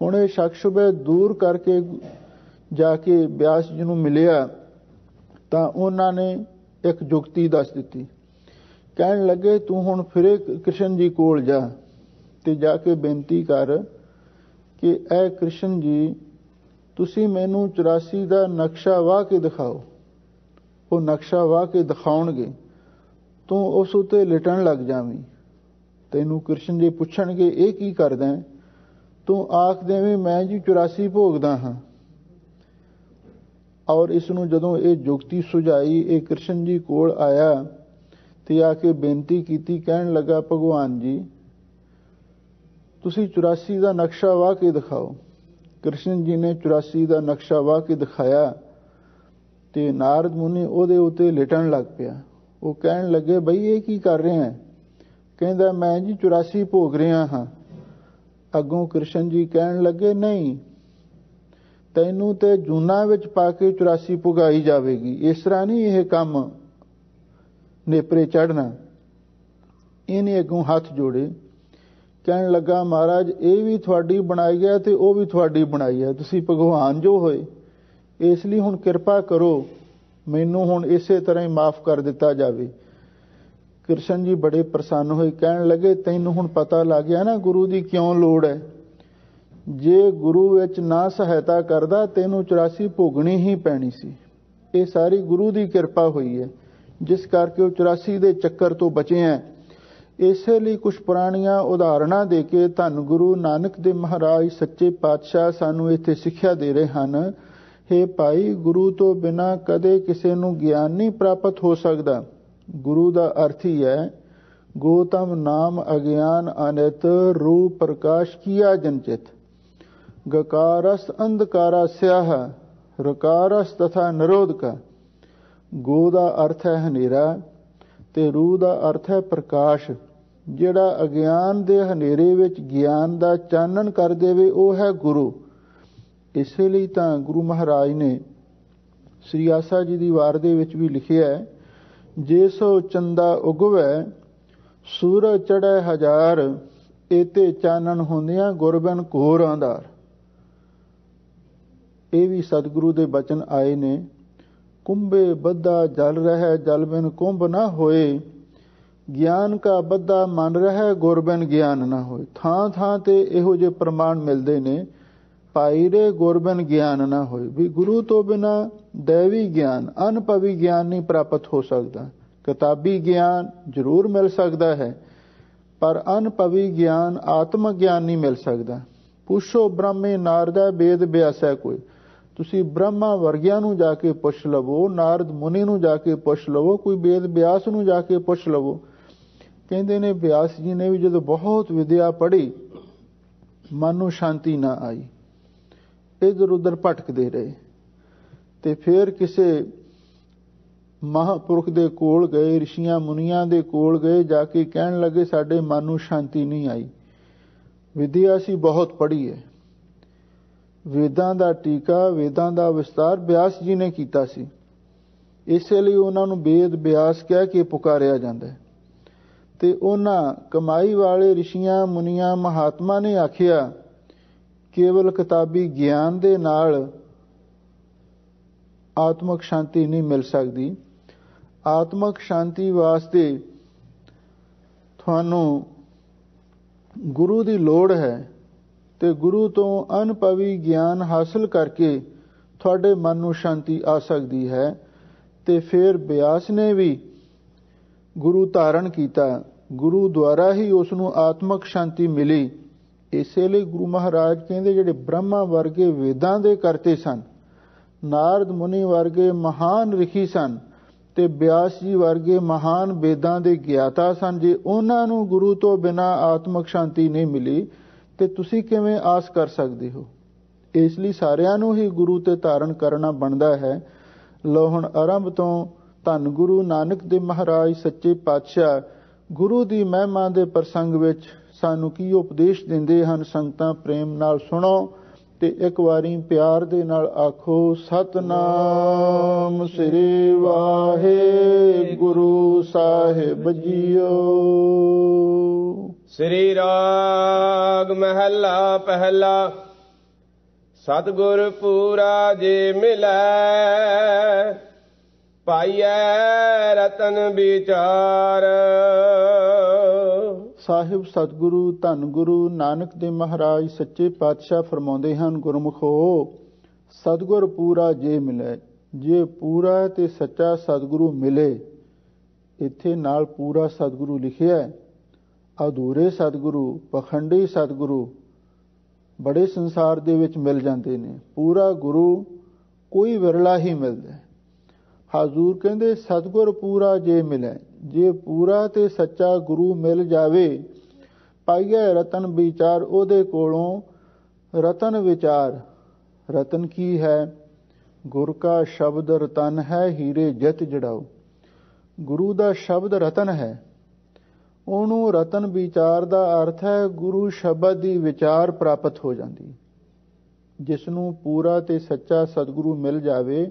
Speaker 2: ਹੁਣ ਇਹ ਸ਼ੱਕ ਸ਼ੁਬੇ ਦੂਰ ਕਰਕੇ ਜਾ ਕੇ ਵਿਆਸ ਜੀ ਨੂੰ ਮਿਲਿਆ ਤਾਂ ਉਹਨਾਂ ਨੇ ਇੱਕ ਜੁਗਤੀ ਦੱਸ ਦਿੱਤੀ। ਕਹਿਣ ਲੱਗੇ ਤੂੰ ਹੁਣ ਫਿਰੇ ਕ੍ਰਿਸ਼ਨ ਜੀ ਕੋਲ ਜਾ ਤੇ ਜਾ ਕੇ ਬੇਨਤੀ ਕਰ ਕਿ ਐ ਕ੍ਰਿਸ਼ਨ ਜੀ ਤੁਸੀਂ ਮੈਨੂੰ 84 ਦਾ ਨਕਸ਼ਾ ਵਾਹ ਕੇ ਦਿਖਾਓ। ਉਹ ਨਕਸ਼ਾ ਵਾਹ ਕੇ ਦਿਖਾਉਣਗੇ, ਤੂੰ ਉਸ ਉੱਤੇ ਲਿਟਣ ਲੱਗ ਜਾਵੀਂ। ਤੈਨੂੰ ਕ੍ਰਿਸ਼ਨ ਜੀ ਪੁੱਛਣਗੇ ਇਹ ਕੀ ਕਰਦਾ? ਤੂੰ ਆਖ ਦੇਵੇਂ ਮੈਂ ਜੀ 84 ਭੋਗਦਾ ਹਾਂ। ਔਰ ਇਸ ਨੂੰ ਜਦੋਂ ਇਹ ਜੁਗਤੀ ਸੁਝਾਈ, ਇਹ ਕ੍ਰਿਸ਼ਨ ਜੀ ਕੋਲ ਆਇਆ ਤੇ ਆ ਕੇ ਬੇਨਤੀ ਕੀਤੀ, ਕਹਿਣ ਲੱਗਾ ਭਗਵਾਨ ਜੀ ਤੁਸੀਂ 84 ਦਾ ਨਕਸ਼ਾ ਵਾਹ ਕੇ ਦਿਖਾਓ। ਕ੍ਰਿਸ਼ਨ ਜੀ ਨੇ 84 ਦਾ ਨਕਸ਼ਾ ਵਾਹ ਕੇ ਦਿਖਾਇਆ ਤੇ ਨਾਰਦ ਮੁਨੀ ਉਹਦੇ ਉੱਤੇ ਲਿਟਣ ਲੱਗ ਪਿਆ। ਉਹ ਕਹਿਣ ਲੱਗੇ ਬਈ ਇਹ ਕੀ ਕਰ ਰਹੇ ਹੈ? ਕਹਿੰਦਾ ਮੈਂ ਜੀ 84 ਭੋਗ ਰਿਹਾ ਹਾਂ। ਅੱਗੋਂ ਕ੍ਰਿਸ਼ਨ ਜੀ ਕਹਿਣ ਲੱਗੇ ਨਹੀਂ, ਤੈਨੂੰ ਤੇ ਜੂਨਾ ਵਿੱਚ ਪਾ ਕੇ 84 ਭੁਗਾਈ ਜਾਵੇਗੀ। ਇਸ ਤਰ੍ਹਾਂ ਨਹੀਂ ਇਹ ਕੰਮ ਨੇਪਰੇ ਚੜ੍ਹਨਾ। ਇਹਨੇ ਅੱਗੋਂ ਹੱਥ ਜੋੜੇ, ਕਹਿਣ ਲੱਗਾ ਮਹਾਰਾਜ ਇਹ ਵੀ ਤੁਹਾਡੀ ਬਣਾਈ ਹੈ ਤੇ ਉਹ ਵੀ ਤੁਹਾਡੀ ਬਣਾਈ ਹੈ, ਤੁਸੀਂ ਭਗਵਾਨ ਜੋ ਹੋਏ, ਇਸ ਲਈ ਹੁਣ ਕਿਰਪਾ ਕਰੋ ਮੈਨੂੰ ਹੁਣ ਇਸੇ ਤਰ੍ਹਾਂ ਹੀ ਮਾਫ ਕਰ ਦਿੱਤਾ ਜਾਵੇ। ਕ੍ਰਿਸ਼ਨ ਜੀ ਬੜੇ ਪ੍ਰਸੰਨ ਹੋਏ, ਕਹਿਣ ਲੱਗੇ ਤੈਨੂੰ ਹੁਣ ਪਤਾ ਲੱਗ ਗਿਆ ਨਾ ਗੁਰੂ ਦੀ ਕਿਉਂ ਲੋੜ ਹੈ। ਜੇ ਗੁਰੂ ਵਿੱਚ ਨਾ ਸਹਾਇਤਾ ਕਰਦਾ ਤੈਨੂੰ 84 ਭੋਗਣੀ ਹੀ ਪੈਣੀ ਸੀ। ਇਹ ਸਾਰੀ ਗੁਰੂ ਦੀ ਕਿਰਪਾ ਹੋਈ ਹੈ ਜਿਸ ਕਰਕੇ ਉਹ 84 ਦੇ ਚੱਕਰ ਤੋਂ ਬਚੇ ਹੈ। ਇਸੇ ਲਈ ਕੁਝ ਪੁਰਾਣੀਆਂ ਉਦਾਹਰਣਾਂ ਦੇ ਕੇ ਧੰਨ ਗੁਰੂ ਨਾਨਕ ਦੇਵ ਮਹਾਰਾਜ ਸੱਚੇ ਪਾਤਸ਼ਾਹ ਸਾਨੂੰ ਇੱਥੇ ਸਿੱਖਿਆ ਦੇ ਰਹੇ ਹਨ। हे ਭਾਈ, ਗੁਰੂ ਤੋਂ ਬਿਨਾਂ ਕਦੇ ਕਿਸੇ ਨੂੰ ਗਿਆਨ ਨਹੀਂ ਪ੍ਰਾਪਤ ਹੋ ਸਕਦਾ। ਗੁਰੂ ਦਾ ਅਰਥ ਹੀ ਹੈ ਗੋਤਮ ਨਾਮ ਅਗਿਆਨ ਅਨਿਤ ਰੂਪ ਪ੍ਰਕਾਸ਼ ਕੀਆ ਜਨਚਿਤ ਗਕਾਰਸ ਅੰਧਕਾਰਾ ਸਿਆਹ ਰਕਾਰਸ ਤਥਾ ਨਿਰੋਧ ਕਾ। ਗੋ ਦਾ ਅਰਥ ਹੈ ਹਨੇਰਾ ਤੇ ਰੂ ਦਾ ਅਰਥ ਹੈ ਪ੍ਰਕਾਸ਼। ਜਿਹੜਾ ਅਗਿਆਨ ਦੇ ਹਨੇਰੇ ਵਿੱਚ ਗਿਆਨ ਦਾ ਚਾਨਣ ਕਰ ਦੇਵੇ ਉਹ ਹੈ ਗੁਰੂ। ਇਸੇ ਲਈ ਤਾਂ ਗੁਰੂ ਮਹਾਰਾਜ ਨੇ ਸ੍ਰੀ ਆਸਾ ਜੀ ਦੀ ਵਾਰ ਦੇ ਵਿੱਚ ਵੀ ਲਿਖਿਆ ਹੈ, ਜੇ ਸੋ ਚੰਦਾ ਉਗਵੈ ਸੂਰਜ ਚੜ੍ਹੈ ਹਜ਼ਾਰ, ਏਤੇ ਚਾਨਣ ਹੁੰਦਿਆਂ ਗੁਰਬਿਨ ਘੋਰ ਅੰਧਾਰ। ਇਹ ਵੀ ਸਤਿਗੁਰੂ ਦੇ ਬਚਨ ਆਏ ਨੇ। ਕੁੰਭੇ ਬੱਧਾ ਜਲ ਰਹਿ ਜਲ ਬਿਨ ਕੁੰਭ ਨਾ ਹੋਏ, ਗਿਆਨ ਕਾ ਬੱਧਾ ਮਨ ਰਹਿ ਗੁਰ ਬਿਨ ਗਿਆਨ ਨਾ ਹੋਏ। ਥਾਂ ਥਾਂ ਤੇ ਇਹੋ ਜਿਹੇ ਪ੍ਰਮਾਣ ਮਿਲਦੇ ਨੇ, ਭਾਈ ਰੇ ਗੁਰ ਬਿਨ ਗਿਆਨ ਨਾ ਹੋਏ। ਵੀ ਗੁਰੂ ਤੋਂ ਬਿਨਾ ਦੈਵੀ ਗਿਆਨ ਅਨੁਭਵੀ ਗਿਆਨ ਨਹੀਂ ਪ੍ਰਾਪਤ ਹੋ ਸਕਦਾ। ਕਿਤਾਬੀ ਗਿਆਨ ਜ਼ਰੂਰ ਮਿਲ ਸਕਦਾ ਹੈ ਪਰ ਅਨੁਭਵੀ ਗਿਆਨ ਆਤਮਕ ਗਿਆਨ ਨਹੀਂ ਮਿਲ ਸਕਦਾ। ਪੁੱਛੋ ਬ੍ਰਹਮੇ ਨਾਰਦਾ ਵੇਦ ਵਿਆਸੈ ਕੋਈ, ਤੁਸੀਂ ਬ੍ਰਹਮਾ ਵਰਗਿਆਂ ਨੂੰ ਜਾ ਕੇ ਪੁੱਛ ਲਵੋ, ਨਾਰਦ ਮੁਨੀ ਨੂੰ ਜਾ ਕੇ ਪੁੱਛ ਲਵੋ, ਕੋਈ ਵੇਦ ਵਿਆਸ ਨੂੰ ਜਾ ਕੇ ਪੁੱਛ ਲਵੋ। ਕਹਿੰਦੇ ਨੇ ਵਿਆਸ ਜੀ ਨੇ ਵੀ ਜਦੋਂ ਬਹੁਤ ਵਿਦਿਆ ਪੜ੍ਹੀ, ਮਨ ਨੂੰ ਸ਼ਾਂਤੀ ਨਾ ਆਈ, ਇੱਧਰ ਉੱਧਰ ਭਟਕਦੇ ਰਹੇ। ਤੇ ਫਿਰ ਕਿਸੇ ਮਹਾਂਪੁਰਖ ਦੇ ਕੋਲ ਗਏ, ਰਿਸ਼ੀਆਂ ਮੁਨੀਆਂ ਦੇ ਕੋਲ ਗਏ, ਜਾ ਕੇ ਕਹਿਣ ਲੱਗੇ ਸਾਡੇ ਮਨ ਨੂੰ ਸ਼ਾਂਤੀ ਨਹੀਂ ਆਈ। ਵਿਦਿਆ ਅਸੀਂ ਬਹੁਤ ਪੜ੍ਹੀ ਹੈ, ਵੇਦਾਂ ਦਾ ਟੀਕਾ, ਵੇਦਾਂ ਦਾ ਵਿਸਤਾਰ ਵਿਆਸ ਜੀ ਨੇ ਕੀਤਾ ਸੀ, ਇਸੇ ਲਈ ਉਹਨਾਂ ਨੂੰ ਵੇਦ ਵਿਆਸ ਕਹਿ ਕੇ ਪੁਕਾਰਿਆ ਜਾਂਦਾ ਹੈ। ਤੇ ਉਹਨਾਂ ਕਮਾਈ ਵਾਲੇ ਰਿਸ਼ੀਆਂ ਮੁਨੀਆਂ ਮਹਾਤਮਾ ਨੇ ਆਖਿਆ ਕੇਵਲ ਕਿਤਾਬੀ ਗਿਆਨ ਦੇ ਨਾਲ ਆਤਮਕ ਸ਼ਾਂਤੀ ਨਹੀਂ ਮਿਲ ਸਕਦੀ। ਆਤਮਕ ਸ਼ਾਂਤੀ ਵਾਸਤੇ ਤੁਹਾਨੂੰ ਗੁਰੂ ਦੀ ਲੋੜ ਹੈ, ਤੇ ਗੁਰੂ ਤੋਂ ਅਨੁਭਵੀ ਗਿਆਨ ਹਾਸਲ ਕਰਕੇ ਤੁਹਾਡੇ ਮਨ ਨੂੰ ਸ਼ਾਂਤੀ ਆ ਸਕਦੀ ਹੈ। ਤੇ ਫਿਰ ਬਿਆਸ ਨੇ ਵੀ ਗੁਰੂ ਧਾਰਨ ਕੀਤਾ, ਗੁਰੂ ਦੁਆਰਾ ਹੀ ਉਸ ਨੂੰ ਆਤਮਕ ਸ਼ਾਂਤੀ ਮਿਲੀ। ਇਸੇ ਲਈ ਗੁਰੂ ਮਹਾਰਾਜ ਕਹਿੰਦੇ ਜਿਹੜੇ ਬ੍ਰਹਮਾ ਵਰਗੇ ਵੇਦਾਂ ਦੇ ਕਰਤੇ ਸਨ, ਨਾਰਦ ਮੁਨੀ ਵਰਗੇ ਮਹਾਨ ਰਿਸ਼ੀ ਸਨ, ਤੇ ਬਿਆਸ ਜੀ ਵਰਗੇ ਮਹਾਨ ਵੇਦਾਂ ਦੇ ਗਿਆਤਾ ਸਨ, ਜੇ ਉਹਨਾਂ ਨੂੰ ਗੁਰੂ ਤੋਂ ਬਿਨਾਂ ਆਤਮਕ ਸ਼ਾਂਤੀ ਨਹੀਂ ਮਿਲੀ ਤੇ ਤੁਸੀਂ ਕਿਵੇਂ ਆਸ ਕਰ ਸਕਦੇ ਹੋ। ਇਸ ਲਈ ਸਾਰਿਆਂ ਨੂੰ ਹੀ ਗੁਰੂ ਤੇ ਧਾਰਨ ਕਰਨਾ ਬਣਦਾ ਹੈ। ਲਓ ਹੁਣ ਆਰੰਭ ਤੋਂ ਧੰਨ ਗੁਰੂ ਨਾਨਕ ਦੇਵ ਮਹਾਰਾਜ ਸੱਚੇ ਪਾਤਸ਼ਾਹ ਗੁਰੂ ਦੀ ਮਹਿਮਾ ਦੇ ਪ੍ਰਸੰਗ ਵਿੱਚ ਸਾਨੂੰ ਕੀ ਉਪਦੇਸ਼ ਦਿੰਦੇ ਹਨ, ਸੰਗਤਾਂ ਪ੍ਰੇਮ ਨਾਲ ਸੁਣੋ ਤੇ ਇੱਕ ਵਾਰੀ ਪਿਆਰ ਦੇ ਨਾਲ ਆਖੋ ਸਤਨਾਮ ਸ੍ਰੀ ਵਾਹਿਗੁਰੂ ਸਾਹਿਬ ਜੀਓ।
Speaker 1: ਸ੍ਰੀ ਰਾਗ ਮਹੱਲਾ ਪਹਿਲਾ। ਸਤਿਗੁਰ ਪੂਰਾ ਜੇ ਮਿਲੈ, ਪਾਈਐ ਰਤਨ ਵਿਚਾਰ।
Speaker 2: ਸਾਹਿਬ ਸਤਿਗੁਰੂ ਧੰਨ ਗੁਰੂ ਨਾਨਕ ਦੇਵ ਮਹਾਰਾਜ ਸੱਚੇ ਪਾਤਸ਼ਾਹ ਫਰਮਾਉਂਦੇ ਹਨ, ਗੁਰਮੁਖੋ ਸਤਿਗੁਰ ਪੂਰਾ ਜੇ ਮਿਲੇ, ਜੇ ਪੂਰਾ ਤੇ ਸੱਚਾ ਸਤਿਗੁਰੂ ਮਿਲੇ, ਇੱਥੇ ਨਾਲ ਪੂਰਾ ਸਤਿਗੁਰੂ ਲਿਖਿਆ, ਅਧੂਰੇ ਸਤਿਗੁਰੂ, ਪਖੰਡੀ ਸਤਿਗੁਰੂ ਬੜੇ ਸੰਸਾਰ ਦੇ ਵਿੱਚ ਮਿਲ ਜਾਂਦੇ ਨੇ, ਪੂਰਾ ਗੁਰੂ ਕੋਈ ਵਿਰਲਾ ਹੀ ਮਿਲਦਾ। ਹਜ਼ੂਰ ਕਹਿੰਦੇ ਸਤਿਗੁਰ ਪੂਰਾ ਜੇ ਮਿਲੇ, ਜੇ ਪੂਰਾ ਤੇ ਸੱਚਾ ਗੁਰੂ ਮਿਲ ਜਾਵੇ, ਪਾਈਏ ਰਤਨ ਵਿਚਾਰ, ਉਹਦੇ ਕੋਲੋਂ ਰਤਨ ਵਿਚਾਰ। ਰਤਨ ਕੀ ਹੈ? ਗੁਰ ਕਾ ਸ਼ਬਦ ਰਤਨ ਹੈ, ਹੀਰੇ ਜਿਤ ਜੜਾਓ। ਗੁਰੂ ਦਾ ਸ਼ਬਦ ਰਤਨ ਹੈ, ਉਹਨੂੰ ਰਤਨ ਵਿਚਾਰ ਦਾ ਅਰਥ ਹੈ ਗੁਰੂ ਸ਼ਬਦ ਦੀ ਵਿਚਾਰ ਪ੍ਰਾਪਤ ਹੋ ਜਾਂਦੀ। ਜਿਸ ਨੂੰ ਪੂਰਾ ਤੇ ਸੱਚਾ ਸਤਿਗੁਰੂ ਮਿਲ ਜਾਵੇ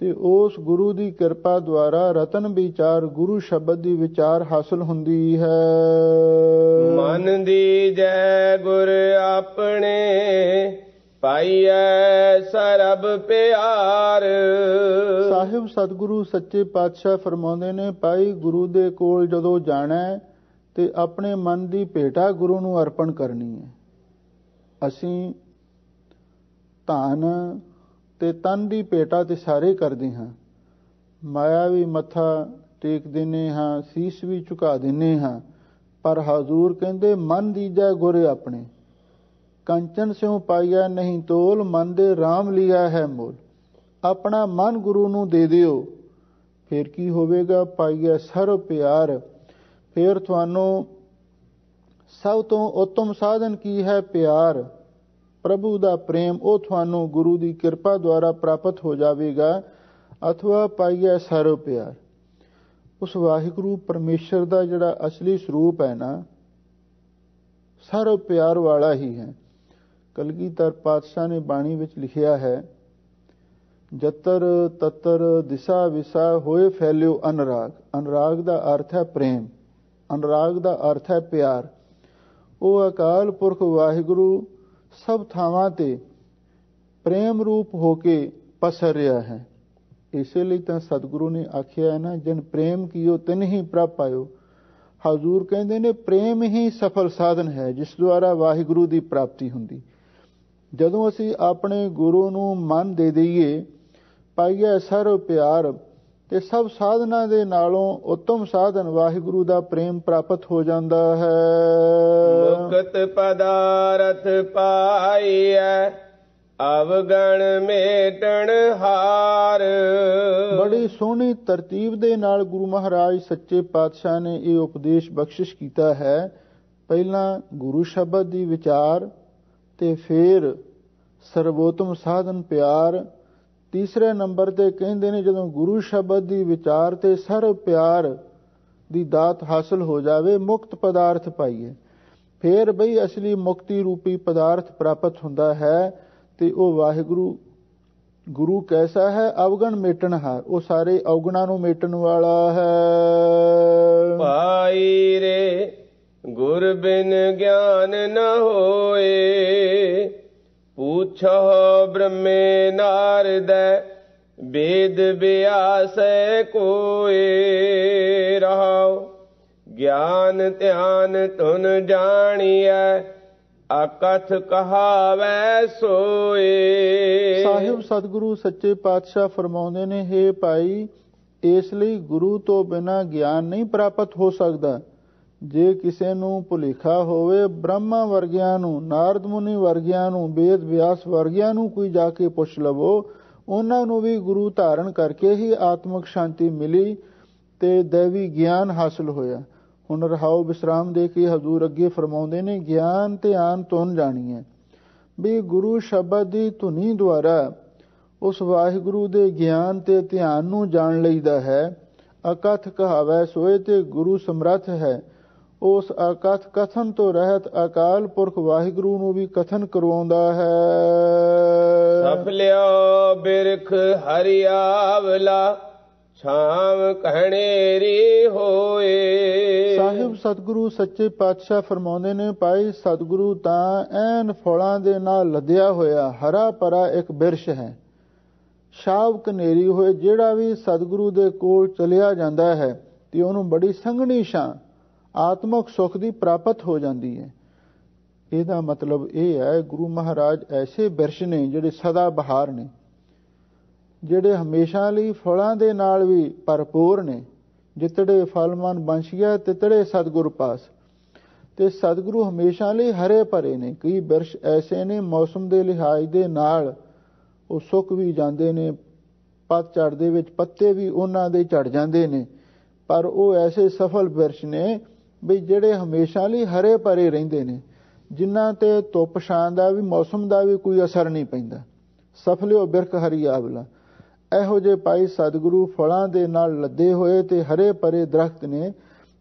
Speaker 2: ਤੇ ਉਸ ਗੁਰੂ ਦੀ ਕਿਰਪਾ ਦੁਆਰਾ ਰਤਨ ਵਿਚਾਰ, ਗੁਰੂ ਸ਼ਬਦ ਦੀ ਵਿਚਾਰ ਹਾਸਲ ਹੁੰਦੀ ਹੈ।
Speaker 1: ਮਨ ਦੀ ਜੈ ਗੁਰ ਆਪਣੇ, ਪਾਈਐ ਸਰਬ ਪਿਆਰ।
Speaker 2: ਸਾਹਿਬ ਸਤਿਗੁਰੂ ਸੱਚੇ ਪਾਤਸ਼ਾਹ ਫਰਮਾਉਂਦੇ ਨੇ, ਭਾਈ ਗੁਰੂ ਦੇ ਕੋਲ ਜਦੋਂ ਜਾਣਾ ਤੇ ਆਪਣੇ ਮਨ ਦੀ ਭੇਟਾ ਗੁਰੂ ਨੂੰ ਅਰਪਣ ਕਰਨੀ ਹੈ। ਅਸੀਂ ਧਨ ਤੇ ਤਨ ਦੀ ਭੇਟਾ ਤੇ ਸਾਰੇ ਕਰਦੇ ਹਾਂ, ਮਾਇਆ ਵੀ ਮੱਥਾ ਟੇਕ ਦਿੰਦੇ ਹਾਂ, ਸੀਸ ਵੀ ਝੁਕਾ ਦਿੰਦੇ ਹਾਂ, ਪਰ ਹਜ਼ੂਰ ਕਹਿੰਦੇ ਮਨ ਦੀਜੈ ਗੁਰ ਆਪਣੇ, ਕੰਚਨ ਸਿਉ ਪਾਈਆ ਨਹੀਂ ਤੋਲ, ਮਨ ਦੇ ਰਾਮ ਲਿਆ ਹੈ ਮੋਲ। ਆਪਣਾ ਮਨ ਗੁਰੂ ਨੂੰ ਦੇ ਦਿਓ, ਫਿਰ ਕੀ ਹੋਵੇਗਾ? ਪਾਈਆ ਸਰਬ ਪਿਆਰ। ਫਿਰ ਤੁਹਾਨੂੰ ਸਭ ਤੋਂ ਉੱਤਮ ਸਾਧਨ ਕੀ ਹੈ? ਪਿਆਰ, ਪ੍ਰਭੂ ਦਾ ਪ੍ਰੇਮ, ਉਹ ਤੁਹਾਨੂੰ ਗੁਰੂ ਦੀ ਕਿਰਪਾ ਦੁਆਰਾ ਪ੍ਰਾਪਤ ਹੋ ਜਾਵੇਗਾ। ਅਥਵਾ ਪਾਈਐ ਸਰਬ ਪਿਆਰ। ਉਸ ਵਾਹਿਗੁਰੂ ਪਰਮੇਸ਼ਰ ਦਾ ਜਿਹੜਾ ਅਸਲੀ ਸਰੂਪ ਹੈ ਨਾ, ਸਰਬ ਪਿਆਰ ਵਾਲਾ ਹੀ ਹੈ। ਕਲਗੀਧਰ ਪਾਤਸ਼ਾਹ ਨੇ ਬਾਣੀ ਵਿੱਚ ਲਿਖਿਆ ਹੈ, ਜਤਰ ਤਤਰ ਦਿਸ਼ਾ ਵਿਸਾ ਹੋਏ ਫੈਲਿਓ ਅਨੁਰਾਗ। ਅਨੁਰਾਗ ਦਾ ਅਰਥ ਹੈ ਪ੍ਰੇਮ, ਅਨੁਰਾਗ ਦਾ ਅਰਥ ਹੈ ਪਿਆਰ। ਉਹ ਅਕਾਲ ਪੁਰਖ ਵਾਹਿਗੁਰੂ ਸਭ ਥਾਵਾਂ ਤੇ ਪ੍ਰੇਮ ਰੂਪ ਹੋ ਕੇ ਪਸਰ ਰਿਹਾ ਹੈ। ਇਸੇ ਲਈ ਤਾਂ ਸਤਿਗੁਰੂ ਨੇ ਆਖਿਆ ਹੈ ਨਾ, ਜਿਨ ਪ੍ਰੇਮ ਕੀਓ ਤਿਨ ਹੀ ਪ੍ਰਭ ਪਾਇਓ। ਹਜ਼ੂਰ ਕਹਿੰਦੇ ਨੇ ਪ੍ਰੇਮ ਹੀ ਸਫਲ ਸਾਧਨ ਹੈ ਜਿਸ ਦੁਆਰਾ ਵਾਹਿਗੁਰੂ ਦੀ ਪ੍ਰਾਪਤੀ ਹੁੰਦੀ। ਜਦੋਂ ਅਸੀਂ ਆਪਣੇ ਗੁਰੂ ਨੂੰ ਮਨ ਦੇ ਦਈਏ, ਪਾਈਏ ਸਰਬ ਪਿਆਰ, ਤੇ ਸਭ ਸਾਧਨਾਂ ਦੇ ਨਾਲੋਂ ਉੱਤਮ ਸਾਧਨ ਵਾਹਿਗੁਰੂ ਦਾ ਪ੍ਰੇਮ ਪ੍ਰਾਪਤ ਹੋ ਜਾਂਦਾ ਹੈ।
Speaker 1: ਮੁਕਤ ਪਦਾਰਥ ਪਾਈਐ, ਅਵਗਣ ਮੇਟਣ ਹਾਰ।
Speaker 2: ਬੜੀ ਸੋਹਣੀ ਤਰਤੀਬ ਦੇ ਨਾਲ ਗੁਰੂ ਮਹਾਰਾਜ ਸੱਚੇ ਪਾਤਸ਼ਾਹ ਨੇ ਇਹ ਉਪਦੇਸ਼ ਬਖਸ਼ਿਸ਼ ਕੀਤਾ ਹੈ। ਪਹਿਲਾਂ ਗੁਰੂ ਸ਼ਬਦ ਦੀ ਵਿਚਾਰ ਤੇ ਫਿਰ ਸਰਵੋਤਮ ਸਾਧਨ ਪਿਆਰ। ਤੀਸਰੇ ਨੰਬਰ ਤੇ ਕਹਿੰਦੇ ਨੇ ਜਦੋਂ ਗੁਰੂ ਸ਼ਬਦ ਦੀ ਵਿਚਾਰ ਤੇ ਸਰਬ ਪਿਆਰ ਦੀ ਦਾਤ ਹਾਸਲ ਹੋ ਜਾਵੇ ਮੁਕਤ ਪਦਾਰਥ ਪਾਈਏ। ਫਿਰ ਬਈ ਅਸਲੀ ਮੁਕਤੀ ਰੂਪੀ ਪਦਾਰਥ ਪ੍ਰਾਪਤ ਹੁੰਦਾ ਹੈ ਤੇ ਉਹ ਵਾਹਿਗੁਰੂ ਗੁਰੂ ਕੈਸਾ ਹੈ? ਅਵਗਣ ਮੇਟਣਹਾਰ, ਉਹ ਸਾਰੇ ਅਵਗਣਾਂ ਨੂੰ ਮੇਟਣ ਵਾਲਾ ਹੈ।
Speaker 1: ਭਾਈ ਰੇ ਗੁਰ ਬਿਨ ਗਿਆਨ ਨ ਹੋਏ, ਪੂਛੋ ਬ੍ਰਹਮੇ ਨਾਰਦੈ ਵੇਦ ਬਿਆਸੈ ਕੋਏ। ਰਹਾਉ ਗਿਆਨ ਧਿਆਨ ਤੁਨ ਜਾਣੀਐ, ਅਕਥ ਕਹਾਵੈ ਸੋਏ।
Speaker 2: ਸਾਹਿਬ ਸਤਿਗੁਰੂ ਸੱਚੇ ਪਾਤਸ਼ਾਹ ਫਰਮਾਉਂਦੇ ਨੇ, ਹੇ ਭਾਈ ਇਸ ਲਈ ਗੁਰੂ ਤੋਂ ਬਿਨਾਂ ਗਿਆਨ ਨਹੀਂ ਪ੍ਰਾਪਤ ਹੋ ਸਕਦਾ। ਜੇ ਕਿਸੇ ਨੂੰ ਭੁਲੇਖਾ ਹੋਵੇ ਬ੍ਰਹਮਾ ਵਰਗਿਆਂ ਨੂੰ, ਨਾਰਦ ਮੁਨੀ ਵਰਗਿਆਂ ਨੂੰ, ਵੇਦ ਵਿਆਸ ਵਰਗਿਆਂ ਨੂੰ ਕੋਈ ਜਾ ਕੇ ਪੁੱਛ ਲਵੋ, ਉਹਨਾਂ ਨੂੰ ਵੀ ਗੁਰੂ ਧਾਰਨ ਕਰਕੇ ਹੀ ਆਤਮਿਕ ਸ਼ਾਂਤੀ ਮਿਲੀ ਤੇ ਦੈਵੀ ਗਿਆਨ ਹਾਸਲ ਹੋਇਆ। ਹੁਣ ਰਹਾਉ ਵਿਸਰਾਮ ਦੇ ਕੇ ਹਜ਼ੂਰ ਅੱਗੇ ਫਰਮਾਉਂਦੇ ਨੇ, ਗਿਆਨ ਧਿਆਨ ਤੁਨ ਜਾਣੀ ਹੈ ਵੀ ਗੁਰੂ ਸ਼ਬਦ ਦੀ ਧੁਨੀ ਦੁਆਰਾ ਉਸ ਵਾਹਿਗੁਰੂ ਦੇ ਗਿਆਨ ਤੇ ਧਿਆਨ ਨੂੰ ਜਾਣ ਲਈਦਾ ਹੈ। ਅਕਥ ਕਹਾਵੈ ਸੋਏ, ਤੇ ਗੁਰੂ ਸਮਰੱਥ ਹੈ ਉਸ ਅਕਥ ਕਥਨ ਤੋਂ ਰਹਿਤ ਅਕਾਲ ਪੁਰਖ ਵਾਹਿਗੁਰੂ ਨੂੰ ਵੀ ਕਥਨ ਕਰਵਾਉਂਦਾ ਹੈ।
Speaker 1: ਸਫਲਿਓ ਬਿਰਖ ਹਰਿਆਵਲਾ, ਛਾਮ ਕਹਣੇਰੀ ਹੋਏ।
Speaker 2: ਸਾਹਿਬ ਸਤਿਗੁਰੂ ਸੱਚੇ ਪਾਤਸ਼ਾਹ ਫਰਮਾਉਂਦੇ ਨੇ, ਭਾਈ ਸਤਿਗੁਰੂ ਤਾਂ ਐਨ ਫਲਾਂ ਦੇ ਨਾਲ ਲੱਦਿਆ ਹੋਇਆ ਹਰਾ ਭਰਾ ਇੱਕ ਬਿਰਸ਼ ਹੈ। ਛਾਵ ਕਨੇਰੀ ਹੋਏ, ਜਿਹੜਾ ਵੀ ਸਤਿਗੁਰੂ ਦੇ ਕੋਲ ਚਲਿਆ ਜਾਂਦਾ ਹੈ ਤੇ ਉਹਨੂੰ ਬੜੀ ਸੰਘਣੀ ਛਾਂ ਆਤਮਿਕ ਸੁਖ ਦੀ ਪ੍ਰਾਪਤ ਹੋ ਜਾਂਦੀ ਹੈ। ਇਹਦਾ ਮਤਲਬ ਇਹ ਹੈ ਗੁਰੂ ਮਹਾਰਾਜ ਐਸੇ ਬਿਰਸ਼ ਨੇ ਜਿਹੜੇ ਸਦਾ ਬਹਾਰ ਨੇ, ਜਿਹੜੇ ਹਮੇਸ਼ਾ ਲਈ ਫਲਾਂ ਦੇ ਨਾਲ ਵੀ ਭਰਪੂਰ ਨੇ। ਜਿਤੜੇ ਫਲ ਮਨ ਬੰਸ਼ੀਆ ਤਿਤੜੇ ਸਤਿਗੁਰ ਪਾਸ, ਤੇ ਸਤਿਗੁਰੂ ਹਮੇਸ਼ਾ ਲਈ ਹਰੇ ਭਰੇ ਨੇ। ਕਈ ਬਿਰਸ਼ ਐਸੇ ਨੇ ਮੌਸਮ ਦੇ ਲਿਹਾਜ਼ ਦੇ ਨਾਲ ਉਹ ਸੁੱਕ ਵੀ ਜਾਂਦੇ ਨੇ, ਪਤਝੜ ਦੇ ਵਿੱਚ ਪੱਤੇ ਵੀ ਉਹਨਾਂ ਦੇ ਝੜ ਜਾਂਦੇ ਨੇ, ਪਰ ਉਹ ਐਸੇ ਸਫਲ ਬਿਰਸ਼ ਨੇ ਵੀ ਜਿਹੜੇ ਹਮੇਸ਼ਾ ਲਈ ਹਰੇ ਭਰੇ ਰਹਿੰਦੇ ਨੇ, ਜਿਨ੍ਹਾਂ ਤੇ ਧੁੱਪ ਛਾਂ ਦਾ ਵੀ ਮੌਸਮ ਦਾ ਵੀ ਕੋਈ ਅਸਰ ਨਹੀਂ ਪੈਂਦਾ। ਸਫਲਿਓ ਬਿਰਖ ਹਰਿਆਵਲਾ, ਇਹੋ ਜਿਹੇ ਭਾਈ ਸਤਿਗੁਰੂ ਫਲਾਂ ਦੇ ਨਾਲ ਲੱਦੇ ਹੋਏ ਤੇ ਹਰੇ ਭਰੇ ਦਰਖਤ ਨੇ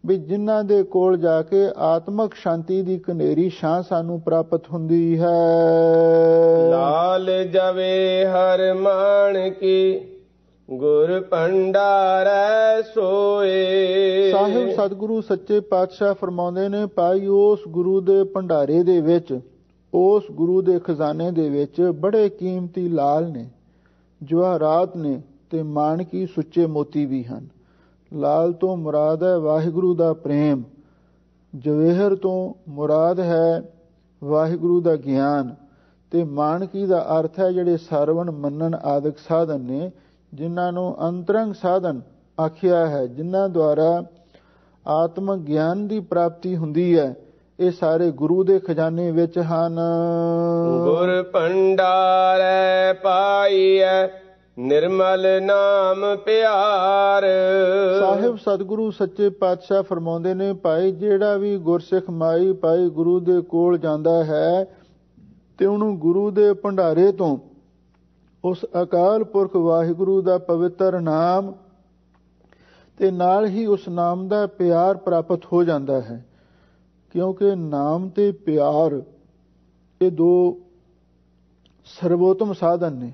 Speaker 2: ਵੀ ਜਿਨ੍ਹਾਂ ਦੇ ਕੋਲ ਜਾ ਕੇ ਆਤਮਿਕ ਸ਼ਾਂਤੀ ਦੀ ਕਨੇਰੀ ਛਾਂ ਸਾਨੂੰ ਪ੍ਰਾਪਤ ਹੁੰਦੀ ਹੈ।
Speaker 1: ਲਾਲ ਜਵੇ ਹਰ ਮਾਣ ਕੀ, ਗੁਰ ਭੰਡਾਰੈ ਸੋਏ।
Speaker 2: ਸਾਹਿਬ ਸਤਿਗੁਰੂ ਸੱਚੇ ਪਾਤਸ਼ਾਹ ਫਰਮਾਉਂਦੇ ਨੇ, ਭਾਈ ਉਸ ਗੁਰੂ ਦੇ ਭੰਡਾਰੇ ਦੇ ਵਿੱਚ, ਉਸ ਗੁਰੂ ਦੇ ਖਜ਼ਾਨੇ ਦੇ ਵਿੱਚ ਬੜੇ ਕੀਮਤੀ ਲਾਲ ਨੇ, ਜਵਾਹਰਾਤ ਨੇ ਤੇ ਮਾਣਕੀ ਸੁੱਚੇ ਮੋਤੀ ਵੀ ਹਨ। ਲਾਲ ਤੋਂ ਮੁਰਾਦ ਹੈ ਵਾਹਿਗੁਰੂ ਦਾ ਪ੍ਰੇਮ, ਜਵੇਹਰ ਤੋਂ ਮੁਰਾਦ ਹੈ ਵਾਹਿਗੁਰੂ ਦਾ ਗਿਆਨ, ਤੇ ਮਾਣਕੀ ਦਾ ਅਰਥ ਹੈ ਜਿਹੜੇ ਸਰਵਣ ਮੰਨਣ ਆਦਿਕ ਸਾਧਨ ਨੇ, ਜਿਨ੍ਹਾਂ ਨੂੰ ਅੰਤਰੰਗ ਸਾਧਨ ਆਖਿਆ ਹੈ, ਜਿਨ੍ਹਾਂ ਦੁਆਰਾ ਆਤਮਿਕ ਗਿਆਨ ਦੀ ਪ੍ਰਾਪਤੀ ਹੁੰਦੀ ਹੈ। ਇਹ ਸਾਰੇ ਗੁਰੂ ਦੇ ਖਜ਼ਾਨੇ ਵਿੱਚ ਹਨ।
Speaker 1: ਗੁਰ ਭੰਡਾਰੈ ਪਾਈਐ, ਨਿਰਮਲ ਨਾਮ ਪਿਆਰ।
Speaker 2: ਸਾਹਿਬ ਸਤਿਗੁਰੂ ਸੱਚੇ ਪਾਤਸ਼ਾਹ ਫਰਮਾਉਂਦੇ ਨੇ, ਭਾਈ ਜਿਹੜਾ ਵੀ ਗੁਰਸਿੱਖ ਮਾਈ ਭਾਈ ਗੁਰੂ ਦੇ ਕੋਲ ਜਾਂਦਾ ਹੈ ਤੇ ਉਹਨੂੰ ਗੁਰੂ ਦੇ ਭੰਡਾਰੇ ਤੋਂ ਉਸ ਅਕਾਲ ਪੁਰਖ ਵਾਹਿਗੁਰੂ ਦਾ ਪਵਿੱਤਰ ਨਾਮ ਤੇ ਨਾਲ ਹੀ ਉਸ ਨਾਮ ਦਾ ਪਿਆਰ ਪ੍ਰਾਪਤ ਹੋ ਜਾਂਦਾ ਹੈ। ਕਿਉਂਕਿ ਨਾਮ ਤੇ ਪਿਆਰ ਇਹ ਦੋ ਸਰਵੋਤਮ ਸਾਧਨ ਨੇ।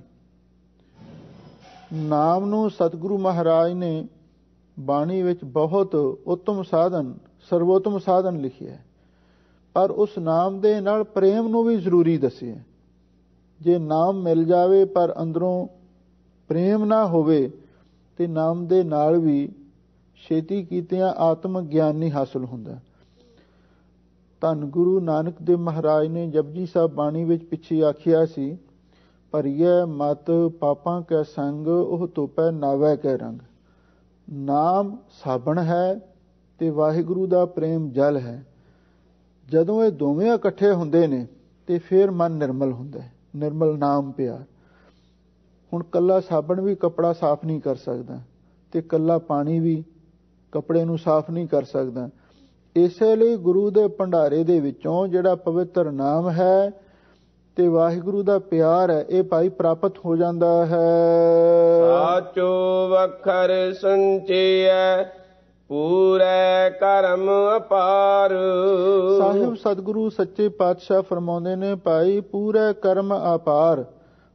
Speaker 2: ਨਾਮ ਨੂੰ ਸਤਿਗੁਰੂ ਮਹਾਰਾਜ ਨੇ ਬਾਣੀ ਵਿੱਚ ਬਹੁਤ ਉੱਤਮ ਸਾਧਨ, ਸਰਵੋਤਮ ਸਾਧਨ ਲਿਖਿਆ ਹੈ, ਪਰ ਉਸ ਨਾਮ ਦੇ ਨਾਲ ਪ੍ਰੇਮ ਨੂੰ ਵੀ ਜ਼ਰੂਰੀ ਦੱਸਿਆ। ਜੇ ਨਾਮ ਮਿਲ ਜਾਵੇ ਪਰ ਅੰਦਰੋਂ ਪ੍ਰੇਮ ਨਾ ਹੋਵੇ ਤੇ ਨਾਮ ਦੇ ਨਾਲ ਵੀ ਛੇਤੀ ਕੀਤਿਆਂ ਆਤਮਿਕ ਗਿਆਨ ਨਹੀਂ ਹਾਸਲ ਹੁੰਦਾ। ਧੰਨ ਗੁਰੂ ਨਾਨਕ ਦੇਵ ਮਹਾਰਾਜ ਨੇ ਜਪਜੀ ਸਾਹਿਬ ਬਾਣੀ ਵਿੱਚ ਪਿੱਛੇ ਆਖਿਆ ਸੀ, ਭਰੀਐ ਮਤ ਪਾਪਾਂ ਕੈ ਸੰਗ, ਉਹ ਧੋਪੈ ਨਾਵੈ ਕੈ ਰੰਗ। ਨਾਮ ਸਾਬਣ ਹੈ ਤੇ ਵਾਹਿਗੁਰੂ ਦਾ ਪ੍ਰੇਮ ਜਲ ਹੈ। ਜਦੋਂ ਇਹ ਦੋਵੇਂ ਇਕੱਠੇ ਹੁੰਦੇ ਨੇ ਤੇ ਫਿਰ ਮਨ ਨਿਰਮਲ ਹੁੰਦਾ ਹੈ। ਨਿਰਮਲ ਨਾਮ ਪਿਆਰ। ਹੁਣ ਕੱਲਾ ਸਾਬਣ ਵੀ ਕੱਪੜਾ ਸਾਫ਼ ਨਹੀਂ ਕਰ ਸਕਦਾ ਤੇ ਕੱਲਾ ਪਾਣੀ ਵੀ ਕੱਪੜੇ ਨੂੰ ਸਾਫ਼ ਨਹੀਂ ਕਰ ਸਕਦਾ। ਇਸੇ ਲਈ ਗੁਰੂ ਦੇ ਭੰਡਾਰੇ ਦੇ ਵਿੱਚੋਂ ਜਿਹੜਾ ਪਵਿੱਤਰ ਨਾਮ ਹੈ ਤੇ ਵਾਹਿਗੁਰੂ ਦਾ ਪਿਆਰ ਹੈ, ਇਹ ਭਾਈ ਪ੍ਰਾਪਤ ਹੋ ਜਾਂਦਾ ਹੈ।
Speaker 1: ਸਾਚੋ ਵਖਰ ਸੰਚਿਐ ਪੂਰੇ ਕਰਮ ਅਪਾਰ।
Speaker 2: ਸਾਹਿਬ ਸਤਿਗੁਰੂ ਸੱਚੇ ਪਾਤਸ਼ਾਹ ਫਰਮਾਉਂਦੇ ਨੇ, ਭਾਈ ਪੂਰੇ ਕਰਮ ਅਪਾਰ।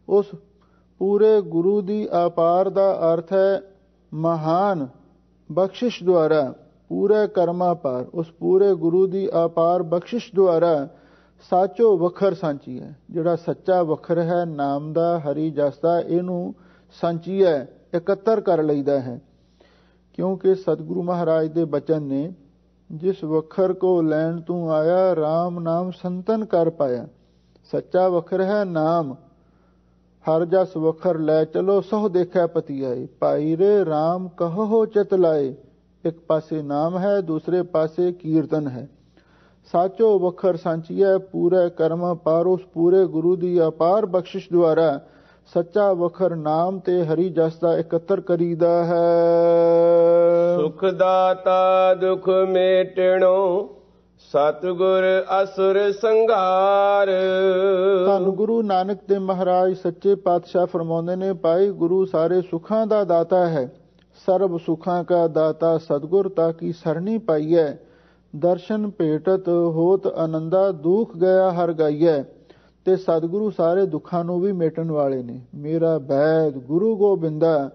Speaker 2: ਉਸ ਪੂਰੇ ਗੁਰੂ ਦੀ ਅਪਾਰ ਦਾ ਅਰਥ ਹੈ ਮਹਾਨ ਬਖਸ਼ਿਸ਼ ਦੁਆਰਾ। ਪੂਰੇ ਕਰਮਾਂ ਪਾਰ, ਉਸ ਪੂਰੇ ਗੁਰੂ ਦੀ ਅਪਾਰ ਬਖਸ਼ਿਸ਼ ਦੁਆਰਾ ਸਾਚੋ ਵਖਰ ਸਾਂਚੀ ਹੈ। ਜਿਹੜਾ ਸੱਚਾ ਵਖਰ ਹੈ ਨਾਮ ਦਾ, ਹਰੀ ਜਸ ਦਾ, ਇਹਨੂੰ ਸਾਂਚੀ ਹੈ, ਇਕੱਤਰ ਕਰ ਲਈਦਾ ਹੈ। ਕਿਉਂਕਿ ਸਤਿਗੁਰੂ ਮਹਾਰਾਜ ਦੇ ਬਚਨ ਨੇ, ਜਿਸ ਵਖਰ ਕੋ ਲੈਣ ਤੂੰ ਆਇਆ, ਰਾਮ ਨਾਮ ਸੰਤਨ ਕਰ ਪਾਇਆ। ਸੱਚਾ ਵਖਰ ਹੈ ਨਾਮ, ਹਰ ਜਸ ਵਖਰ ਲੈ ਚਲੋ ਸਹੁ ਦੇਖਿਆ ਪਤੀ ਆਏ। ਭਾਈ ਰੇ ਰਾਮ ਕਹੋ ਚਿਤ ਲਾਏ। ਇੱਕ ਪਾਸੇ ਨਾਮ ਹੈ, ਦੂਸਰੇ ਪਾਸੇ ਕੀਰਤਨ ਹੈ। ਸਾਚੋ ਵਖਰ ਸਾਂਚੀਐ ਪੂਰੇ ਕਰਮ ਪਾਰ। ਉਸ ਪੂਰੇ ਗੁਰੂ ਦੀ ਅਪਾਰ ਬਖਸ਼ਿਸ਼ ਦੁਆਰਾ ਸੱਚਾ ਵਖਰ ਨਾਮ ਤੇ ਹਰੀ ਜਸ ਦਾ ਇਕੱਤਰ ਕਰੀਦਾ ਹੈ।
Speaker 1: ਸੁਖ ਦਾਤਾ ਦੁਖ ਮੇਟਣੋ ਸਤਿਗੁਰ ਅਸੁਰ ਸੰਘਾਰ।
Speaker 2: ਧੰਨ ਗੁਰੂ ਨਾਨਕ ਦੇਵ ਮਹਾਰਾਜ ਸੱਚੇ ਪਾਤਸ਼ਾਹ ਫਰਮਾਉਂਦੇ ਨੇ, ਭਾਈ ਗੁਰੂ ਸਾਰੇ ਸੁੱਖਾਂ ਦਾ ਦਾਤਾ ਹੈ। ਸਰਬ ਸੁਖਾਂ ਕਾ ਦਾਤਾ ਸਤਿਗੁਰ ਤਾਕੀ ਸਰਣੀ ਪਾਈਐ। ਦਰਸ਼ਨ ਭੇਟਤ ਹੋਤ ਆਨੰਦਾ ਦੁਖ ਗਿਆ ਹਰ ਗਾਈਐ। ਤੇ ਸਤਿਗੁਰੂ ਸਾਰੇ ਦੁੱਖਾਂ ਨੂੰ ਵੀ ਮੇਟਣ ਵਾਲੇ ਨੇ। ਮੇਰਾ ਬੈਦ ਗੁਰੂ ਗੋਬਿੰਦਾ,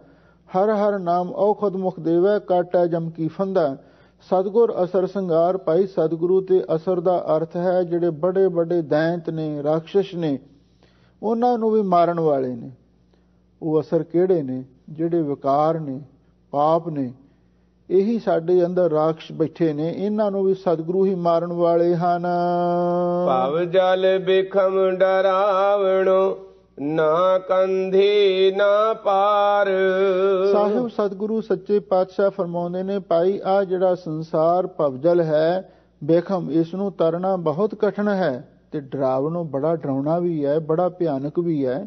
Speaker 2: ਹਰ ਹਰ ਨਾਮ ਔਖਦ ਮੁਖ ਦੇਵੈ, ਕਾਟੈ ਜਮ ਕੀ ਫੰਦਾ। ਸਤਿਗੁਰ ਅਸਰ ਸੰਘਾਰ। ਭਾਈ ਸਤਿਗੁਰੂ ਤੇ ਅਸਰ ਦਾ ਅਰਥ ਹੈ ਜਿਹੜੇ ਬੜੇ ਵੱਡੇ ਦੈਂਤ ਨੇ, ਰਾਖਸ਼ ਨੇ, ਉਹਨਾਂ ਨੂੰ ਵੀ ਮਾਰਨ ਵਾਲੇ ਨੇ। ਉਹ ਅਸਰ ਕਿਹੜੇ ਨੇ? ਜਿਹੜੇ ਵਿਕਾਰ ਨੇ, ਪਾਪ ਨੇ, ਇਹੀ ਸਾਡੇ ਅੰਦਰ ਰਾਖਸ਼ ਬੈਠੇ ਨੇ, ਇਹਨਾਂ ਨੂੰ ਵੀ ਸਤਿਗੁਰੂ ਹੀ ਮਾਰਨ ਵਾਲੇ ਹਨ।
Speaker 1: ਭਵ ਜਲ ਬਿਖਮ ਡਰਾਵਣੋ ਨਾ ਕੰਧੀ ਨਾ ਪਾਰ।
Speaker 2: ਸਾਹਿਬ ਸਤਿਗੁਰੂ ਸੱਚੇ ਪਾਤਸ਼ਾਹ ਫਰਮਾਉਂਦੇ ਨੇ, ਭਾਈ ਆ ਜਿਹੜਾ ਸੰਸਾਰ ਭਵਜਲ ਹੈ ਬੇਖਮ, ਇਸ ਨੂੰ ਤਰਨਾ ਬਹੁਤ ਕਠਿਨ ਹੈ ਤੇ ਡਰਾਵਣੋਂ ਬੜਾ ਡਰਾਉਣਾ ਵੀ ਹੈ, ਬੜਾ ਭਿਆਨਕ ਵੀ ਹੈ।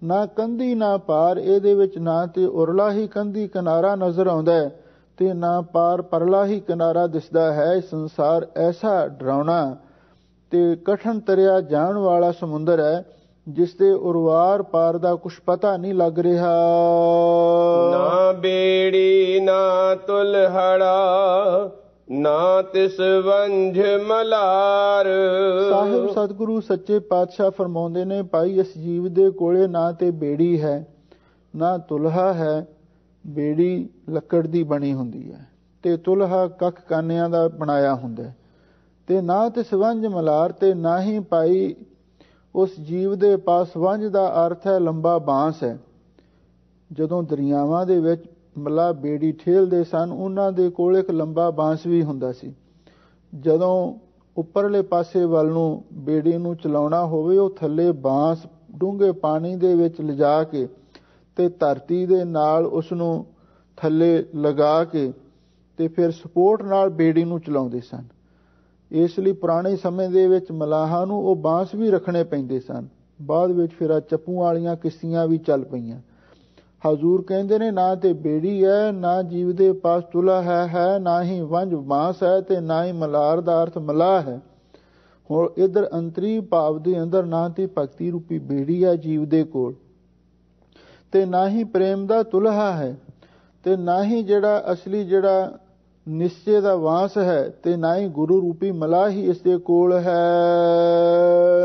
Speaker 2: ਨਾ ਕੰਧੀ ਨਾ ਪਾਰ, ਇਹਦੇ ਵਿੱਚ ਨਾ ਤੇ ਉਰਲਾ ਹੀ ਕੰਧੀ ਕਿਨਾਰਾ ਨਜ਼ਰ ਆਉਂਦਾ ਹੈ ਤੇ ਨਾ ਪਾਰ ਪਰਲਾ ਹੀ ਕਿਨਾਰਾ ਦਿਸਦਾ ਹੈ। ਸੰਸਾਰ ਐਸਾ ਡਰਾਉਣਾ ਤੇ ਕਠਨ ਤਰਿਆ ਜਾਣ ਵਾਲਾ ਸਮੁੰਦਰ ਹੈ ਜਿਸ ਦੇ ਉਰਵਾਰ ਪਾਰ ਦਾ ਕੁਛ ਪਤਾ ਨਹੀਂ ਲੱਗ ਰਿਹਾ।
Speaker 1: ਨਾ ਬੇੜੀ ਨਾ ਤੁਲਹੜਾ ਨਾ ਤਿਸ ਵੰਝ ਮਲਾਰ।
Speaker 2: ਸਾਹਿਬ ਸਤਿਗੁਰੂ ਸੱਚੇ ਪਾਤਸ਼ਾਹ ਫਰਮਾਉਂਦੇ ਨੇ, ਭਾਈ ਇਸ ਜੀਵ ਦੇ ਕੋਲੇ ਨਾ ਤੇ ਬੇੜੀ ਹੈ ਨਾ ਤੁਲਹਾ ਹੈ। ਬੇੜੀ ਲੱਕੜ ਦੀ ਬਣੀ ਹੁੰਦੀ ਹੈ ਤੇ ਤੁਲਹਾ ਕੱਖ ਕਾਨਿਆਂ ਦਾ ਬਣਾਇਆ ਹੁੰਦਾ ਤੇ ਨਾ ਤੇ ਸਵੰਝ ਮਲਾਰ, ਤੇ ਨਾ ਹੀ ਭਾਈ ਉਸ ਜੀਵ ਦੇ ਪਾਸ ਵੰਝ ਦਾ ਅਰਥ ਹੈ ਲੰਬਾ ਬਾਂਸ ਹੈ। ਜਦੋਂ ਦਰਿਆਵਾਂ ਦੇ ਵਿੱਚ ਮੱਲਾ ਬੇੜੀ ਠੇਲਦੇ ਸਨ, ਉਹਨਾਂ ਦੇ ਕੋਲ ਇੱਕ ਲੰਬਾ ਬਾਂਸ ਵੀ ਹੁੰਦਾ ਸੀ। ਜਦੋਂ ਉੱਪਰਲੇ ਪਾਸੇ ਵੱਲ ਨੂੰ ਬੇੜੀ ਨੂੰ ਚਲਾਉਣਾ ਹੋਵੇ, ਉਹ ਥੱਲੇ ਬਾਂਸ ਡੂੰਘੇ ਪਾਣੀ ਦੇ ਵਿੱਚ ਲਿਜਾ ਕੇ ਤੇ ਧਰਤੀ ਦੇ ਨਾਲ ਉਸ ਨੂੰ ਥੱਲੇ ਲਗਾ ਕੇ ਤੇ ਫਿਰ ਸਪੋਰਟ ਨਾਲ ਬੇੜੀ ਨੂੰ ਚਲਾਉਂਦੇ ਸਨ। ਇਸ ਲਈ ਪੁਰਾਣੇ ਸਮੇਂ ਦੇ ਵਿੱਚ ਮਲਾਹਾਂ ਨੂੰ ਉਹ ਬਾਂਸ ਵੀ ਰੱਖਣੇ ਪੈਂਦੇ ਸਨ। ਬਾਅਦ ਵਿੱਚ ਫਿਰ ਚੱਪੂ ਵਾਲੀਆਂ ਕਿਸ਼ਤੀਆਂ ਵੀ ਚੱਲ ਪਈਆਂ। ਹਜ਼ੂਰ ਕਹਿੰਦੇ ਨੇ, ਨਾ ਤੇ ਬੇੜੀ ਹੈ, ਨਾ ਜੀਵ ਦੇ ਪਾਸ ਤੁਲਾ ਹੈ, ਨਾ ਹੀ ਵੰਝ ਬਾਂਸ ਹੈ ਤੇ ਨਾ ਹੀ ਮਲਾਰ ਦਾ ਅਰਥ ਮਲਾਹ ਹੈ। ਹੁਣ ਇਧਰ ਅੰਤਰੀ ਭਾਵ ਦੇ ਅੰਦਰ ਨਾ ਤੇ ਭਗਤੀ ਰੂਪੀ ਬੇੜੀ ਹੈ ਜੀਵ ਦੇ ਕੋਲ, ਤੇ ਨਾ ਹੀ ਪ੍ਰੇਮ ਦਾ ਤੁਲਹਾ ਹੈ, ਤੇ ਨਾ ਹੀ ਜਿਹੜਾ ਅਸਲੀ ਜਿਹੜਾ ਨਿਸ਼ਚੇ ਦਾ ਵਾਂਸ ਹੈ, ਤੇ ਨਾ ਹੀ ਗੁਰੂ ਰੂਪੀ ਮਲਾਹ ਹੀ ਇਸ ਦੇ ਕੋਲ ਹੈ।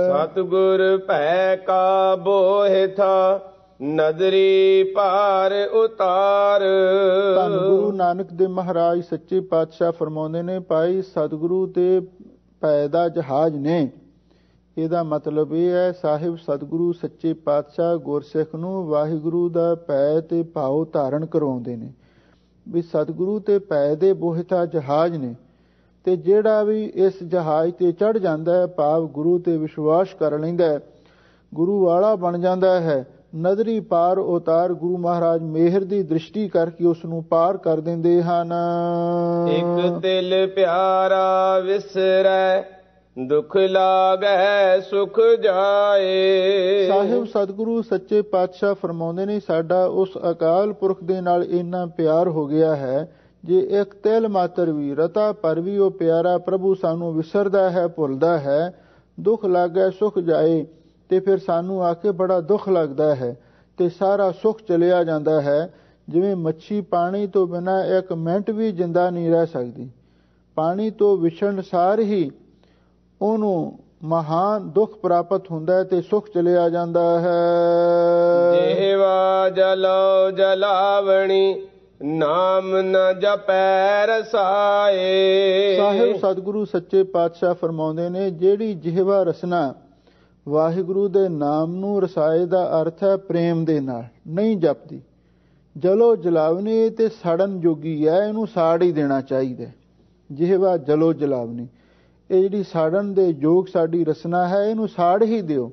Speaker 1: ਸਤਿਗੁਰ ਭੈ ਕਾ ਬੋਹਿਥਾ ਨਦਰੀ ਪਾਰ ਉਤਾਰ।
Speaker 2: ਧੰਨ ਗੁਰੂ ਨਾਨਕ ਦੇਵ ਮਹਾਰਾਜ ਸੱਚੇ ਪਾਤਸ਼ਾਹ ਫਰਮਾਉਂਦੇ ਨੇ, ਭਾਈ ਸਤਿਗੁਰੂ ਤੇ ਭੈ ਦਾ ਜਹਾਜ਼ ਨੇ। ਇਹਦਾ ਮਤਲਬ ਇਹ ਹੈ, ਸਾਹਿਬ ਸਤਿਗੁਰੂ ਸੱਚੇ ਪਾਤਸ਼ਾਹ ਗੁਰਸਿੱਖ ਨੂੰ ਵਾਹਿਗੁਰੂ ਦਾ ਭੈ ਤੇ ਭਾਉ ਧਾਰਨ ਕਰਵਾਉਂਦੇ ਨੇ ਵੀ ਸਤਿਗੁਰੂ ਤੇ ਭੈ ਦੇ ਬੋਹਿਥਾ ਜਹਾਜ਼ ਨੇ, ਤੇ ਜਿਹੜਾ ਵੀ ਇਸ ਜਹਾਜ਼ ਤੇ ਚੜ ਜਾਂਦਾ ਹੈ, ਭਾਵ ਗੁਰੂ ਤੇ ਵਿਸ਼ਵਾਸ ਕਰ ਲੈਂਦਾ ਹੈ, ਗੁਰੂ ਵਾਲਾ ਬਣ ਜਾਂਦਾ ਹੈ, ਨਦਰੀ ਪਾਰ ਉਤਾਰ, ਗੁਰੂ ਮਹਾਰਾਜ ਮਿਹਰ ਦੀ ਦ੍ਰਿਸ਼ਟੀ ਕਰਕੇ ਉਸ ਨੂੰ ਪਾਰ ਕਰ ਦਿੰਦੇ ਹਨ।
Speaker 1: ਇੱਕ ਦਿਲ ਪਿਆਰਾ ਵਿਸਰੈ ਦੁਖ ਲਾਗੈ ਸੁਖ ਜਾਏ।
Speaker 2: ਸਾਹਿਬ ਸਤਿਗੁਰੂ ਸੱਚੇ ਪਾਤਸ਼ਾਹ ਫਰਮਾਉਂਦੇ ਨੇ, ਸਾਡਾ ਉਸ ਅਕਾਲ ਪੁਰਖ ਦੇ ਨਾਲ ਇੰਨਾ ਪਿਆਰ ਹੋ ਗਿਆ ਹੈ, ਜੇ ਇੱਕ ਤਿਲ ਮਾਤਰ ਵੀ ਰਤਾ ਪਰ ਵੀ ਉਹ ਪਿਆਰਾ ਪ੍ਰਭੂ ਸਾਨੂੰ ਵਿਸਰਦਾ ਹੈ, ਭੁੱਲਦਾ ਹੈ, ਦੁੱਖ ਲੱਗੈ ਸੁਖ ਜਾਏ, ਤੇ ਫਿਰ ਸਾਨੂੰ ਆ ਕੇ ਬੜਾ ਦੁੱਖ ਲੱਗਦਾ ਹੈ ਤੇ ਸਾਰਾ ਸੁੱਖ ਚਲਿਆ ਜਾਂਦਾ ਹੈ। ਜਿਵੇਂ ਮੱਛੀ ਪਾਣੀ ਤੋਂ ਬਿਨਾਂ ਇੱਕ ਮਿੰਟ ਵੀ ਜਿੰਦਾ ਨਹੀਂ ਰਹਿ ਸਕਦੀ, ਪਾਣੀ ਤੋਂ ਵਿਛੜਨ ਸਾਰ ਹੀ ਉਹਨੂੰ ਮਹਾਨ ਦੁੱਖ ਪ੍ਰਾਪਤ ਹੁੰਦਾ ਹੈ ਤੇ ਸੁੱਖ ਚਲਿਆ ਜਾਂਦਾ ਹੈ।
Speaker 1: ਜਿਹਵਾ ਜਲੋ ਜਲਾਵਣੀ ਨਾਮ ਨ ਜਪੈ ਰਸਾਏ।
Speaker 2: ਸਾਹਿਬ ਸਤਿਗੁਰੂ ਸੱਚੇ ਪਾਤਸ਼ਾਹ ਫਰਮਾਉਂਦੇ ਨੇ, ਜਿਹੜੀ ਜਿਹਵਾ ਰਸਨਾ ਵਾਹਿਗੁਰੂ ਦੇ ਨਾਮ ਨੂੰ ਰਸਾਏ ਦਾ ਅਰਥ ਹੈ ਪ੍ਰੇਮ ਦੇ ਨਾਲ ਨਹੀਂ ਜਪਦੀ, ਜਲੋ ਜਲਾਵਨੀ ਤੇ ਸੜਨ ਜੋਗੀ ਹੈ, ਇਹਨੂੰ ਸਾੜ ਹੀ ਦੇਣਾ ਚਾਹੀਦਾ। ਜਿਹਵਾ ਜਲੋ ਜਲਾਵਨੀ, ਇਹ ਜਿਹੜੀ ਸਾੜਨ ਦੇ ਯੋਗ ਸਾਡੀ ਰਸਨਾ ਹੈ, ਇਹਨੂੰ ਸਾੜ ਹੀ ਦਿਓ।